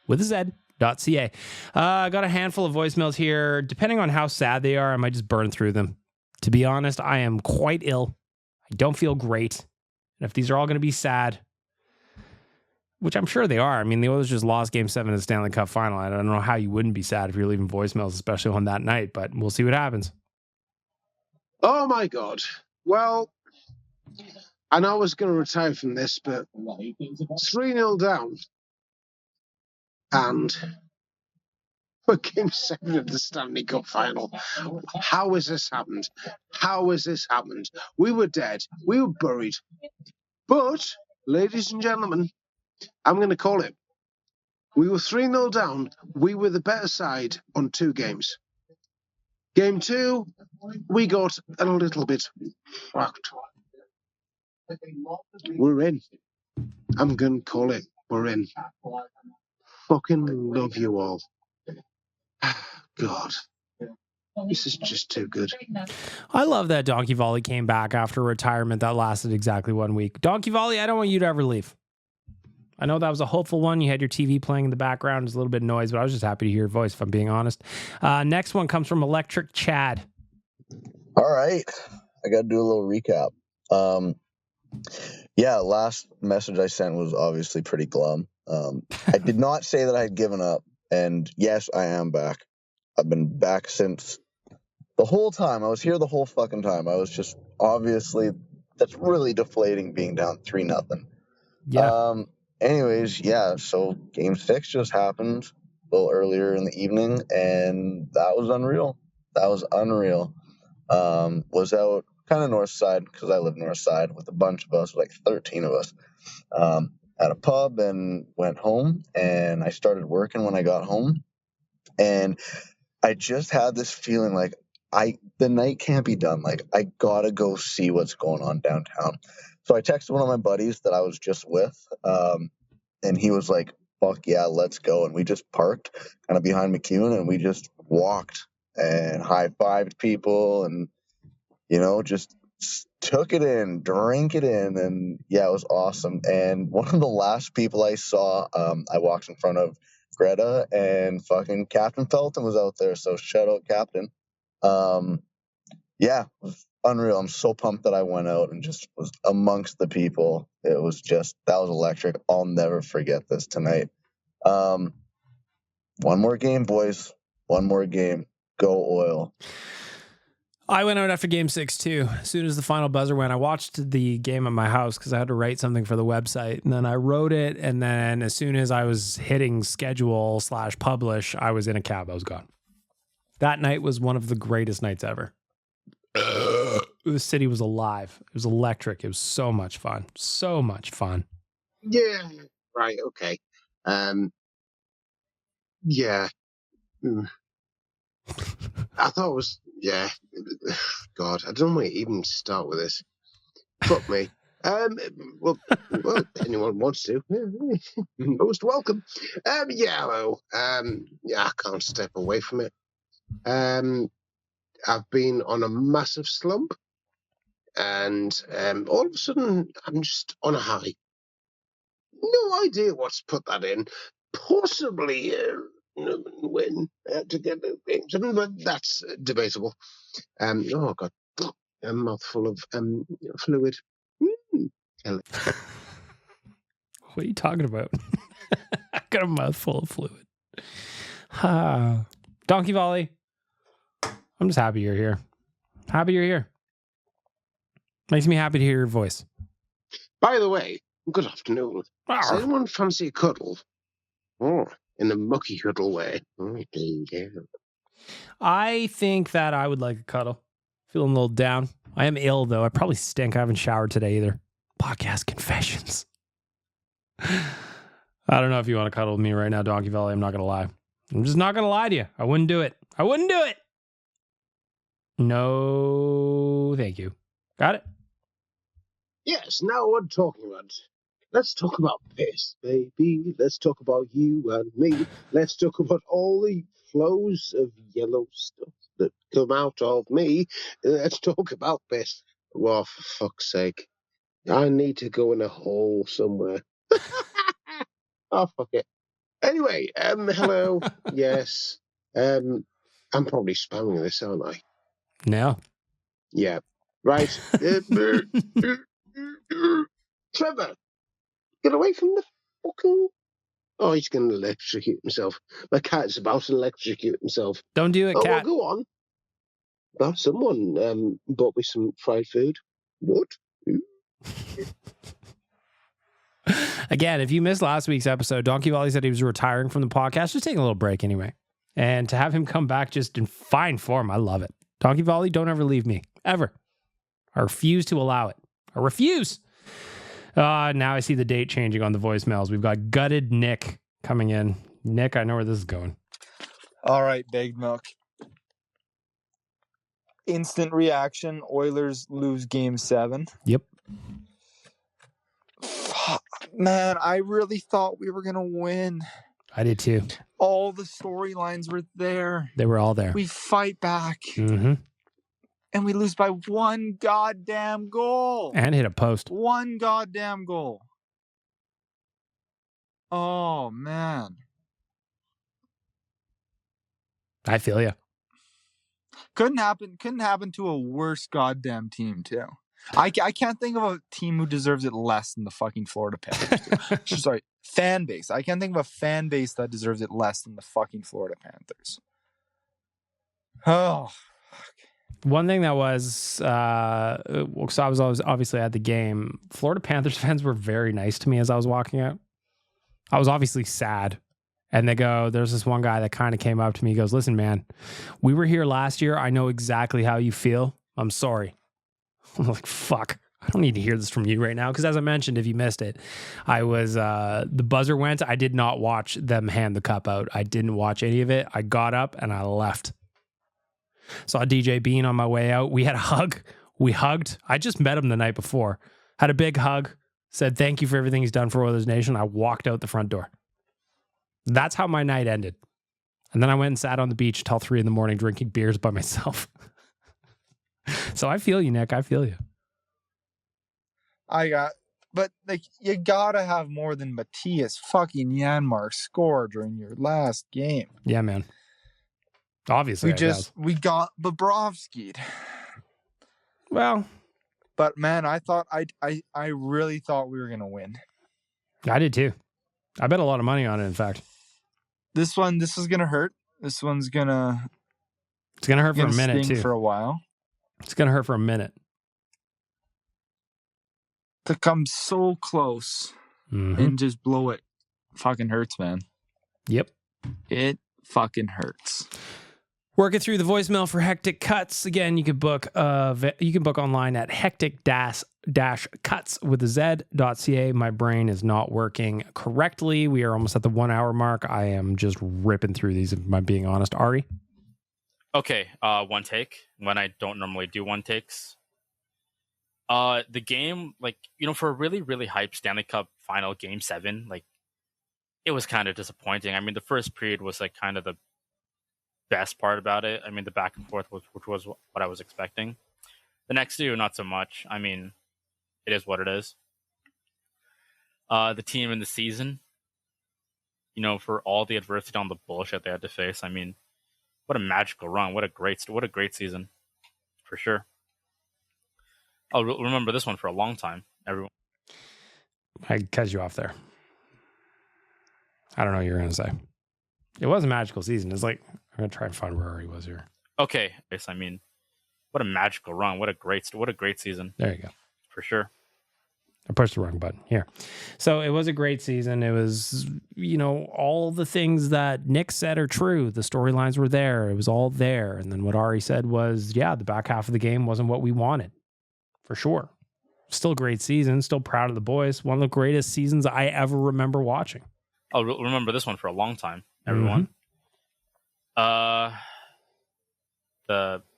with a Z.ca. I got a handful of voicemails here. Depending on how sad they are, I might just burn through them. To be honest, I am quite ill. I don't feel great. And if these are all going to be sad, which I'm sure they are. I mean, the Oilers just lost Game 7 of the Stanley Cup Final. I don't know how you wouldn't be sad if you're leaving voicemails, especially on that night, but we'll see what happens. Oh, my God. Well, I know I was going to retire from this, but 3-0 down. And for Game 7 of the Stanley Cup final. How has this happened? How has this happened? We were dead. We were buried. But, ladies and gentlemen, I'm going to call it. We were 3-0 down. We were the better side on 2 games. Game 2, we got a little bit fucked. We're in. I'm going to call it. We're in. Fucking love you all. God. This is just too good. I love that Donkey Volley came back after retirement that lasted exactly 1 week. Donkey Volley, I don't want you to ever leave. I know that was a hopeful one. You had your TV playing in the background. There's a little bit of noise, but I was just happy to hear your voice, if I'm being honest. Next one comes from Electric Chad. All right. I got to do a little recap. Yeah, last message I sent was obviously pretty glum. I did not say that I had given up. And yes, I am back. I've been back since the whole time. I was here the whole fucking time. I was just, obviously, that's really deflating being down 3-0. Yeah. Anyways, yeah, so Game 6 just happened a little earlier in the evening, and that was unreal. Was out kind of north side, because I live north side, with a bunch of us, like 13 of us, at a pub, and went home, and I started working when I got home, and I just had this feeling like the night can't be done. Like, I gotta go see what's going on downtown. So I texted one of my buddies that I was just with, and he was like, fuck yeah, let's go. And we just parked kind of behind McEwen, and we just walked and high-fived people and, just took it in, drank it in, and yeah, it was awesome. And one of the last people I saw, I walked in front of Greta, and fucking Captain Felton was out there, so shout out Captain. Yeah, it was unreal. I'm so pumped that I went out and just was amongst the people. It was that was electric. I'll never forget this tonight. One more game, boys. One more game. Go Oil. I went out after Game 6 too. As soon as the final buzzer went, I watched the game at my house because I had to write something for the website. And then I wrote it. And then as soon as I was hitting schedule/publish, I was in a cab. I was gone. That night was one of the greatest nights ever. The city was alive. It was electric. It was so much fun. So much fun. Yeah. Right. Okay. Yeah. I thought it was, yeah. God, I don't know where to even start with this. Fuck me. Well, anyone wants to, most welcome. Yeah, well, yeah, I can't step away from it. I've been on a massive slump, and all of a sudden, I'm just on a high. No idea what's put that in. Possibly win to get the games, but that's debatable. Oh God, a mouthful of fluid. What are you talking about? I got a mouthful of fluid. Donkey Volley. I'm just happy you're here. Happy you're here. Makes me happy to hear your voice. By the way, good afternoon. Does anyone fancy a cuddle? Oh, in a mucky cuddle way. I think that I would like a cuddle. Feeling a little down. I am ill, though. I probably stink. I haven't showered today either. Podcast confessions. I don't know if you want to cuddle with me right now, Donkey Valley. I'm not going to lie. I'm just not going to lie to you. I wouldn't do it. I wouldn't do it. No, thank you. Got it? Yes, now what I'm talking about. Let's talk about piss, baby. Let's talk about you and me. Let's talk about all the flows of yellow stuff that come out of me. Let's talk about piss. Well, for fuck's sake. I need to go in a hole somewhere. Oh, fuck it. Anyway, hello. Yes. I'm probably spamming this, aren't I? No. Yeah. Right. Trevor, get away from the fucking... Oh, he's going to electrocute himself. My cat's about to electrocute himself. Don't do it, cat. Well, go on. Well, someone bought me some fried food. What? Again, if you missed last week's episode, Donkey Volley said he was retiring from the podcast, just taking a little break anyway. And to have him come back just in fine form, I love it. Donkey Volley, don't ever leave me. Ever. I refuse to allow it. I refuse. Now I see the date changing on the voicemails. We've got Gutted Nick coming in. Nick, I know where this is going. All right, Big Milk. Instant reaction. Oilers lose game 7. Yep. Man, I really thought we were going to win. I did too. All the storylines were there. They were all there. We fight back. Mm-hmm. And we lose by one goddamn goal. And hit a post. One goddamn goal. Oh, man. I feel you. Couldn't happen to a worse goddamn team, too. I can't think of a team who deserves it less than the fucking Florida Panthers. Sorry, fan base. I can't think of a fan base that deserves it less than the fucking Florida Panthers. Oh, one thing that was, so I was obviously at the game. Florida Panthers fans were very nice to me as I was walking out. I was obviously sad. And there's this one guy that kind of came up to me. He goes, listen, man, we were here last year. I know exactly how you feel. I'm sorry. I'm like, fuck, I don't need to hear this from you right now. Because as I mentioned, if you missed it, I was, the buzzer went. I did not watch them hand the cup out. I didn't watch any of it. I got up and I left. Saw DJ Bean on my way out. We had a hug. We hugged. I just met him the night before. Had a big hug. Said, thank you for everything he's done for Oilers Nation. I walked out the front door. That's how my night ended. And then I went and sat on the beach till 3 a.m. drinking beers by myself. So I feel you, Nick. I feel you. But like, you gotta have more than Matthias fucking Janmark score during your last game. Yeah, man. Obviously, we got Bobrovski'd. Well, but man, I really thought we were gonna win. I did too. I bet a lot of money on it. In fact, this is gonna hurt. It's gonna hurt for a minute too. For a while. It's gonna hurt for a minute. To come so close and just blow it fucking hurts, man. Yep. It fucking hurts. Working through the voicemail for Hectic Cuts. Again, you can book online at hectic-cuts with a z.ca. My brain is not working correctly. We are almost at the 1 hour mark. I am just ripping through these, if I'm being honest. Ari? Okay, one take when I don't normally do one takes. The game, for a really, really hyped Stanley Cup final game 7, it was kind of disappointing. I mean, the first period was kind of the best part about it. I mean, the back and forth, which was what I was expecting. The next two, not so much. I mean, it is what it is. The team in the season, for all the adversity on the bullshit they had to face. I mean, what a magical run! What a great season, for sure. I'll remember this one for a long time. Everyone, I cut you off there. I don't know what you're gonna say. It was a magical season. It's I'm gonna try and find where he was here. Okay, I mean, what a magical run! What a great season. There you go. For sure. I pushed the wrong button here. So it was a great season. It was, all the things that Nick said are true. The storylines were there. It was all there. And then what Ari said was, the back half of the game wasn't what we wanted. For sure. Still a great season. Still proud of the boys. One of the greatest seasons I ever remember watching. I'll remember this one for a long time, everyone. The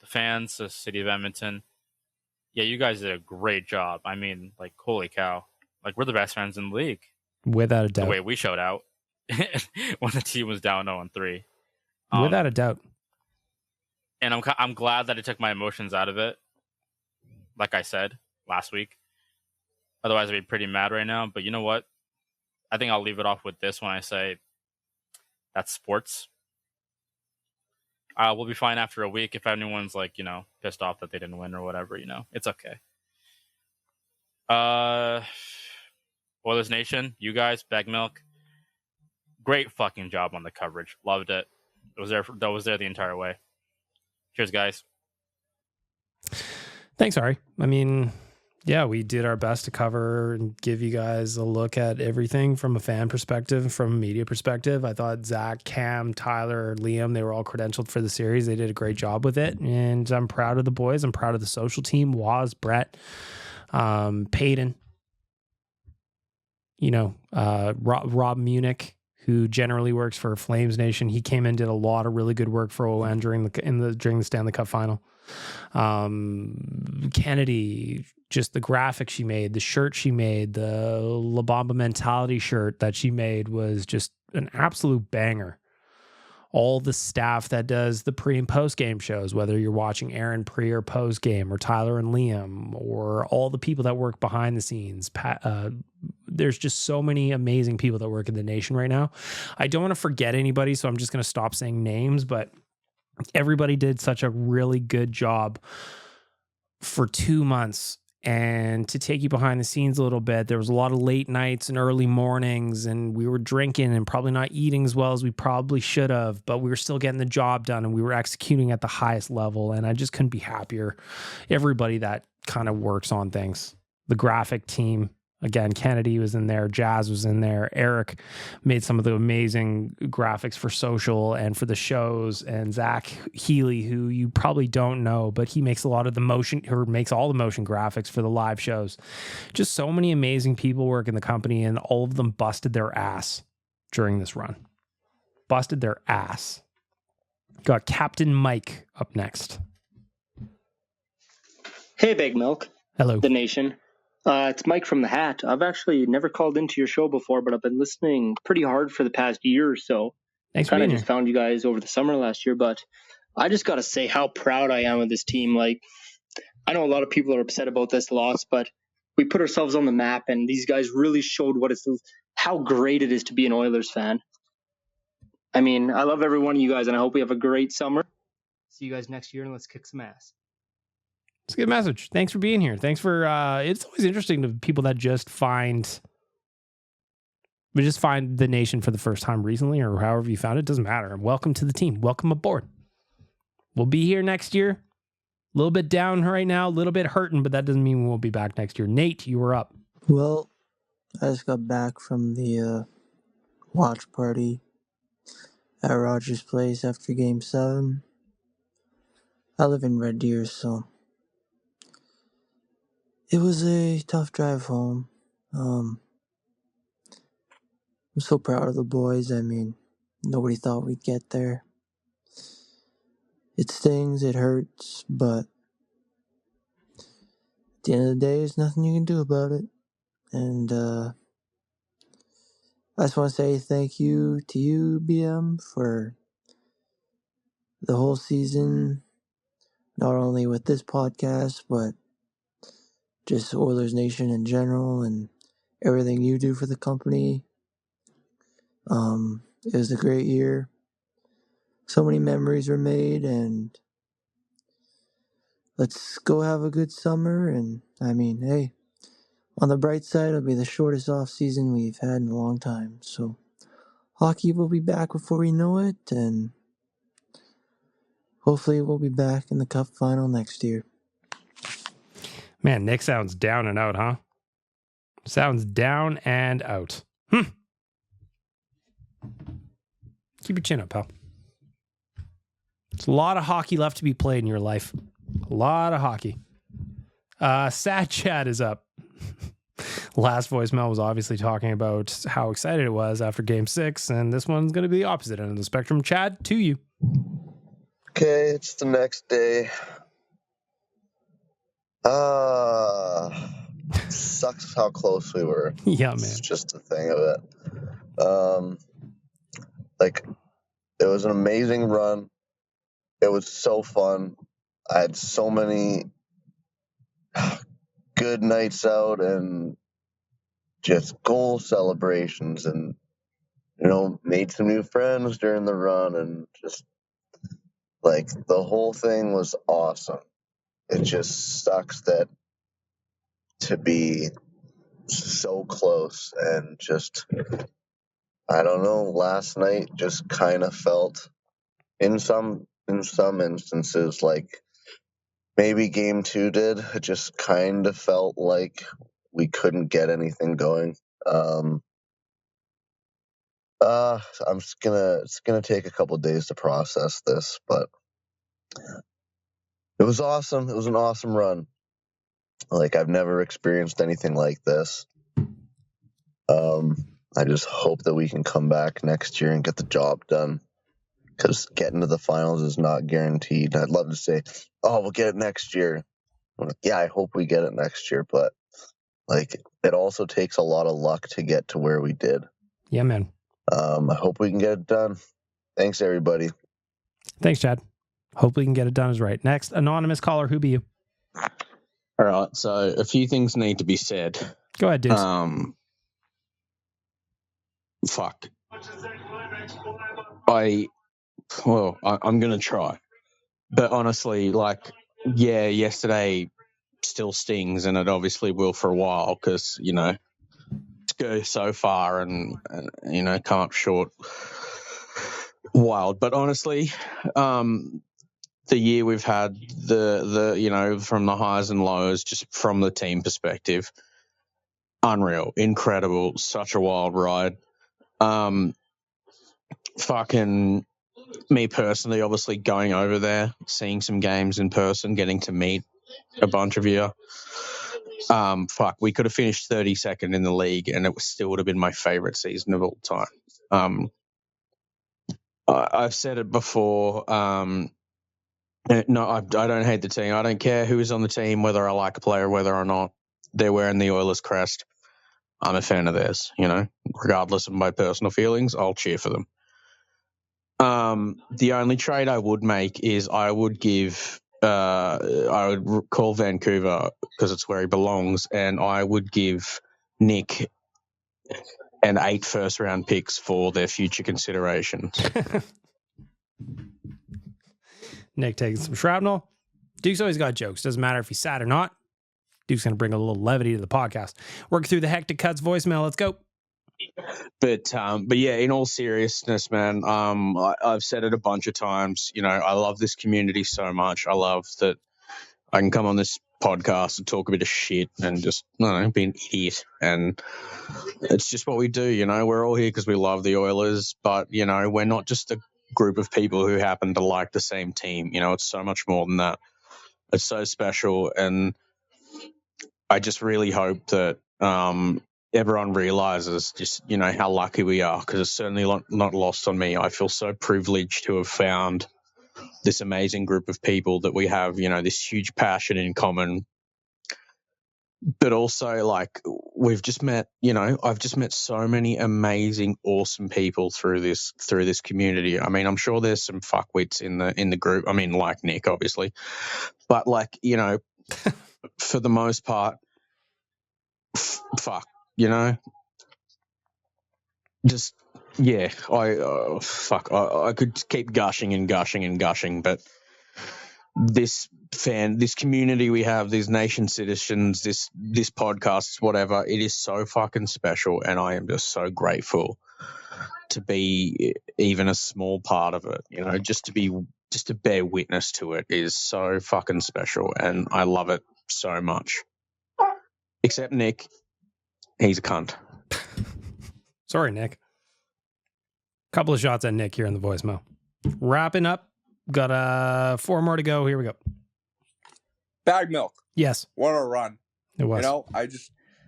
fans, the city of Edmonton. Yeah, you guys did a great job. I mean, holy cow. We're the best fans in the league. Without a doubt. The way we showed out when the team was down 0-3. Without a doubt. And I'm glad that it took my emotions out of it. Like I said last week. Otherwise, I'd be pretty mad right now. But you know what? I think I'll leave it off with this when I say that's sports. We'll be fine after a week if anyone's pissed off that they didn't win or whatever, it's okay. Oilers Nation, you guys, Bag Milk, great fucking job on the coverage. Loved it. That was there the entire way. Cheers, guys. Thanks, Ari. I mean, Yeah, we did our best to cover and give you guys a look at everything from a fan perspective, from a media perspective. I thought Zach, Cam, Tyler, Liam, they were all credentialed for the series. They did a great job with it. And I'm proud of the boys. I'm proud of the social team, Waz, Brett, Peyton, Rob Munich, who generally works for Flames Nation. He came in, did a lot of really good work for ON during the Stanley Cup final. Kennedy, just the graphic she made, the shirt she made, the La Bamba Mentality shirt that she made was just an absolute banger. All the staff that does the pre and post game shows, whether you're watching Aaron pre or post game, or Tyler and Liam, or all the people that work behind the scenes. There's just so many amazing people that work in the nation right now. I don't want to forget anybody, so I'm just going to stop saying names, but everybody did such a really good job for 2 months. And to take you behind the scenes a little bit, there was a lot of late nights and early mornings, and we were drinking and probably not eating as well as we probably should have, but we were still getting the job done and we were executing at the highest level. And I just couldn't be happier. Everybody that kind of works on things, the graphic team, again, Kennedy was in there, Jazz was in there, Eric made some of the amazing graphics for social and for the shows, and Zach Healy, who you probably don't know, but he makes a lot of the motion, or makes all the motion graphics for the live shows. Just so many amazing people work in the company, and all of them busted their ass during this run. Busted their ass. Got Captain Mike up next. Hey, Big Milk. Hello. The Nation. It's Mike from the Hat. I've actually never called into your show before, but I've been listening pretty hard for the past year or so. Thanks for being here. Just found you guys over the summer last year, but I just got to say how proud I am of this team. Like, I know a lot of people are upset about this loss, but we put ourselves on the map, and these guys really showed how great it is to be an Oilers fan. I mean, I love every one of you guys, and I hope we have a great summer. See you guys next year, and let's kick some ass. It's a good message. Thanks for being here. Thanks for, it's always interesting to people that just find the nation for the first time recently, or however you found it. Doesn't matter. Welcome to the team. Welcome aboard. We'll be here next year. A little bit down right now, a little bit hurting, but that doesn't mean we won't be back next year. Nate, you were up. Well, I just got back from the watch party at Rogers Place after Game 7. I live in Red Deer, so it was a tough drive home. I'm so proud of the boys. I mean, nobody thought we'd get there. It stings, it hurts, but at the end of the day, there's nothing you can do about it. And I just want to say thank you to you, BM, for the whole season, not only with this podcast, but just Oilers Nation in general and everything you do for the company. It was a great year. So many memories were made, and let's go have a good summer. And I mean, hey, on the bright side, it'll be the shortest off season we've had in a long time. So hockey will be back before we know it, and hopefully we'll be back in the Cup final next year. Man, Nick sounds down and out, huh? Sounds down and out. Keep your chin up, pal. There's a lot of hockey left to be played in your life. A lot of hockey. Sad Chad is up. Last voicemail was obviously talking about how excited it was after Game 6, and this one's going to be the opposite end of the spectrum. Chad, to you. Okay, it's the next day. Sucks how close we were. Yeah, man. It's just the thing of it. It was an amazing run. It was so fun. I had so many good nights out and just goal celebrations, and made some new friends during the run, and just the whole thing was awesome. It just sucks that to be so close, and just, I don't know, last night just kind of felt in some instances like maybe game 2 did. It just kind of felt like we couldn't get anything going. It's gonna take a couple days to process this, but it was awesome. It was an awesome run. Like, I've never experienced anything like this. I just hope that we can come back next year and get the job done, because getting to the finals is not guaranteed. I'd love to say, oh, we'll get it next year. Yeah, I hope we get it next year, but like, it also takes a lot of luck to get to where we did. Yeah, man. I hope we can get it done. Thanks, everybody. Thanks, Chad. Hope we can get it done is right. Next, anonymous caller, who be you? All right, so a few things need to be said. Go ahead, dudes. Fuck. I'm going to try. But honestly, like, yeah, yesterday still stings, and it obviously will for a while, because, you know, to go so far and you know, come up short, wild. But honestly, the year we've had, the you know, from the highs and lows, just from the team perspective, unreal, incredible, such a wild ride. Fucking me personally, obviously going over there, seeing some games in person, getting to meet a bunch of you. We could have finished 32nd in the league, and it still would have been my favorite season of all time. I've said it before. No, I don't hate the team. I don't care who is on the team, whether I like a player, whether or not they're wearing the Oilers crest. I'm a fan of theirs, you know. Regardless of my personal feelings, I'll cheer for them. The only trade I would make is I would call Vancouver, because it's where he belongs, and I would give Nick and 8 first-round picks for their future considerations. Nick taking some shrapnel. Duke's always got jokes. Doesn't matter if he's sad or not. Duke's going to bring a little levity to the podcast. Work through the Hectic Cuts voicemail. Let's go. But yeah, in all seriousness, man, I've said it a bunch of times. You know, I love this community so much. I love that I can come on this podcast and talk a bit of shit and just, I don't know, be an idiot. And it's just what we do, you know. We're all here because we love the Oilers, but, you know, we're not just a group of people who happen to like the same team. You know, it's so much more than that. It's so special, and I just really hope that everyone realizes just, you know, how lucky we are, because it's certainly not lost on me. I feel so privileged to have found this amazing group of people that we have, you know, this huge passion in common. But also, like, we've just met, you know, I've just met so many amazing, awesome people through this community. I mean, I'm sure there's some fuckwits in the group. I mean, like Nick, obviously, but, like, you know, for the most part, you know, just, yeah, I could keep gushing and gushing and gushing, but this community we have, these nation citizens, this podcast, whatever, it is so fucking special, and I am just so grateful to be even a small part of it. You know, just to bear witness to it is so fucking special, and I love it so much. Except Nick, he's a cunt. Sorry, Nick. Couple of shots at Nick here in the voicemail. Wrapping up. Got 4 more to go. Here we go. Bag milk. Yes. What a run. It was. You know,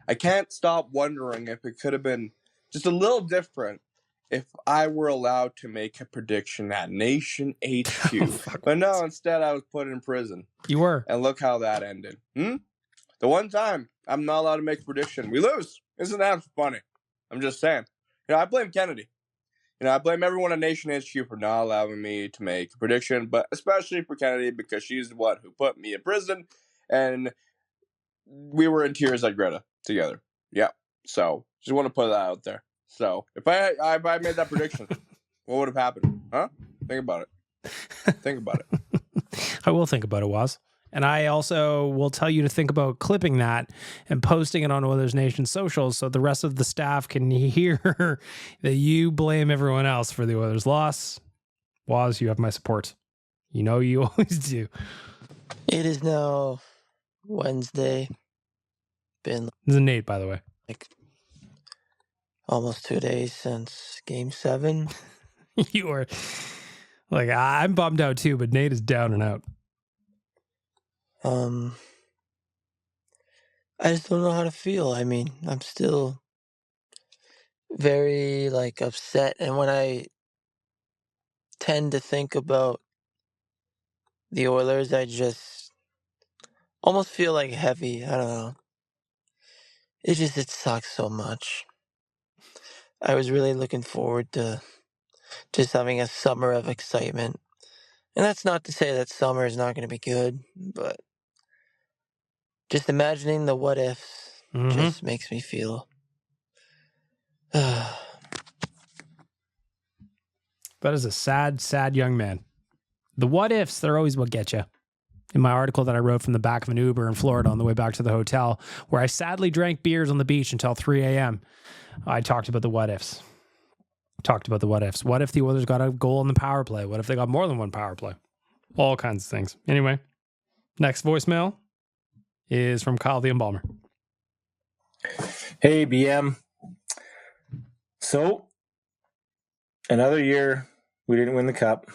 I can't stop wondering if it could have been just a little different if I were allowed to make a prediction at Nation HQ. But no, instead I was put in prison. You were. And look how that ended. The one time I'm not allowed to make a prediction, we lose. Isn't that funny? I'm just saying. You know, I blame Kennedy. You know, I blame everyone at Nation HQ for not allowing me to make a prediction, but especially for Kennedy, because she's the one who put me in prison, and we were in tears at Greta together. Yeah. So just want to put that out there. So if I made that prediction, what would have happened? Huh? Think about it. Think about it. I will think about it, Waz. And I also will tell you to think about clipping that and posting it on Oilers Nation socials so the rest of the staff can hear that you blame everyone else for the Oilers' loss. Waz, you have my support. You know you always do. It is now Wednesday. Been This is Nate, by the way. like almost 2 days since Game 7. You are like, I'm bummed out too, but Nate is down and out. I just don't know how to feel. I mean, I'm still very like upset, and when I tend to think about the Oilers, I just almost feel like heavy. I don't know. It sucks so much. I was really looking forward to just having a summer of excitement. And that's not to say that summer is not going to be good, but just imagining the what ifs just makes me feel. That is a sad, sad young man. The what ifs, they're always what get you. In my article that I wrote from the back of an Uber in Florida on the way back to the hotel, where I sadly drank beers on the beach until 3 a.m., I talked about the what ifs. What if the Oilers got a goal in the power play? What if they got more than one power play? All kinds of things. Anyway, next voicemail is from Kyle the Embalmer. Hey, BM. So, another year we didn't win the cup.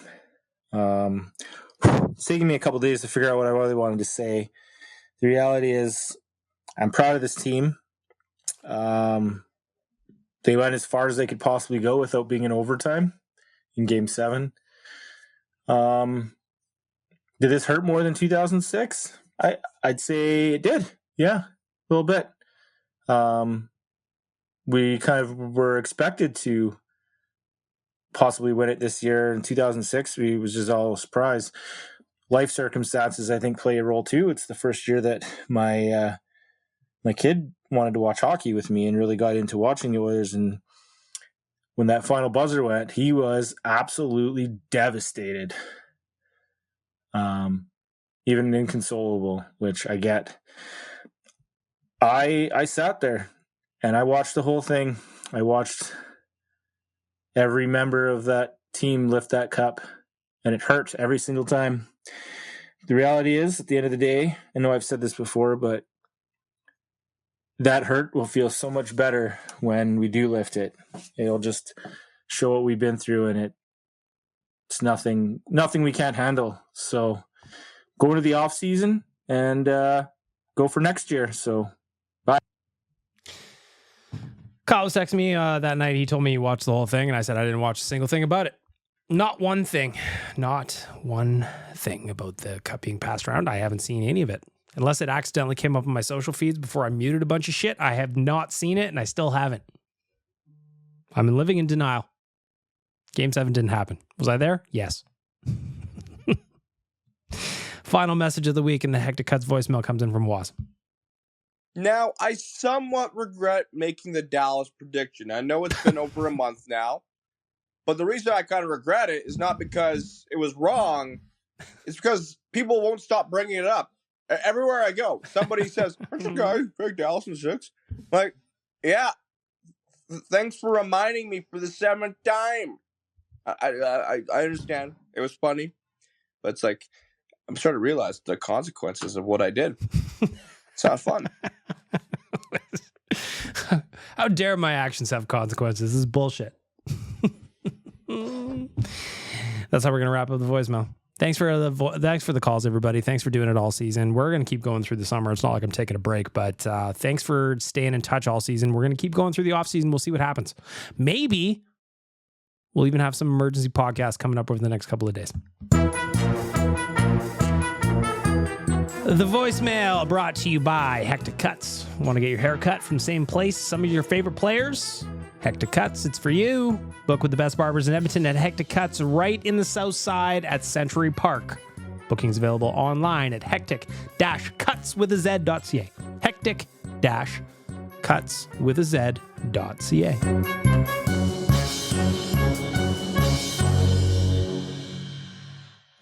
It's taking me a couple days to figure out what I really wanted to say. The reality is I'm proud of this team. They went as far as they could possibly go without being in overtime in Game 7. Did this hurt more than 2006? I'd say it did. Yeah, a little bit. We kind of were expected to possibly win it this year. In 2006, we was just all a surprise. Life circumstances, I think, play a role too. It's the first year that my kid wanted to watch hockey with me and really got into watching the Oilers. And when that final buzzer went, he was absolutely devastated. Even inconsolable, which I get. I sat there and I watched the whole thing. I watched every member of that team lift that cup, and it hurt every single time. The reality is, at the end of the day, I know I've said this before, but that hurt will feel so much better when we do lift it. It'll just show what we've been through, and it's nothing we can't handle. So go into the off season and go for next year. So bye. Kyle was texting me that night. He told me he watched the whole thing, and I said I didn't watch a single thing about it. Not one thing about the cup being passed around. I haven't seen any of it. Unless it accidentally came up on my social feeds before I muted a bunch of shit, I have not seen it, and I still haven't. I'm living in denial. Game 7 didn't happen. Was I there? Yes. Final message of the week, and the Hectic Cuts voicemail comes in from Waz. Now, I somewhat regret making the Dallas prediction. I know it's been over a month now, but the reason I kind of regret it is not because it was wrong. It's because people won't stop bringing it up. Everywhere I go, somebody says, "There's a guy who picked Dallas in 6." Like, yeah, thanks for reminding me for the 7th time. I understand. It was funny, but it's like, I'm starting to realize the consequences of what I did. It's not fun. How dare my actions have consequences? This is bullshit. That's how we're going to wrap up the voicemail. Thanks for the calls, everybody. Thanks for doing it all season. We're going to keep going through the summer. It's not like I'm taking a break, but thanks for staying in touch all season. We're going to keep going through the off season. We'll see what happens. Maybe we'll even have some emergency podcasts coming up over the next couple of days. The voicemail brought to you by Hectic Cuts. Want to get your hair cut from same place, some of your favorite players? Hectic Cuts, it's for you. Book with the best barbers in Edmonton at Hectic Cuts, right in the south side at Century Park. Bookings available online at hectic-cutswithaz.ca. Hectic-cutswithaz.ca.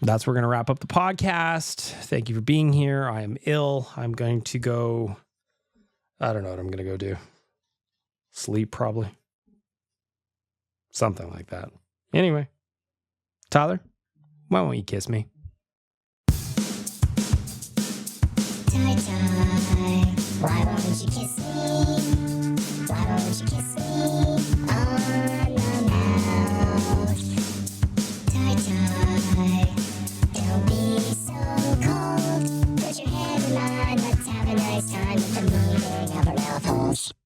That's where we're going to wrap up the podcast. Thank you for being here. I am ill. I'm going to go, I don't know what I'm going to go do. Sleep, probably. Something like that. Anyway, Tyler, why won't you kiss me? Why won't you kiss me? Why won't you kiss me?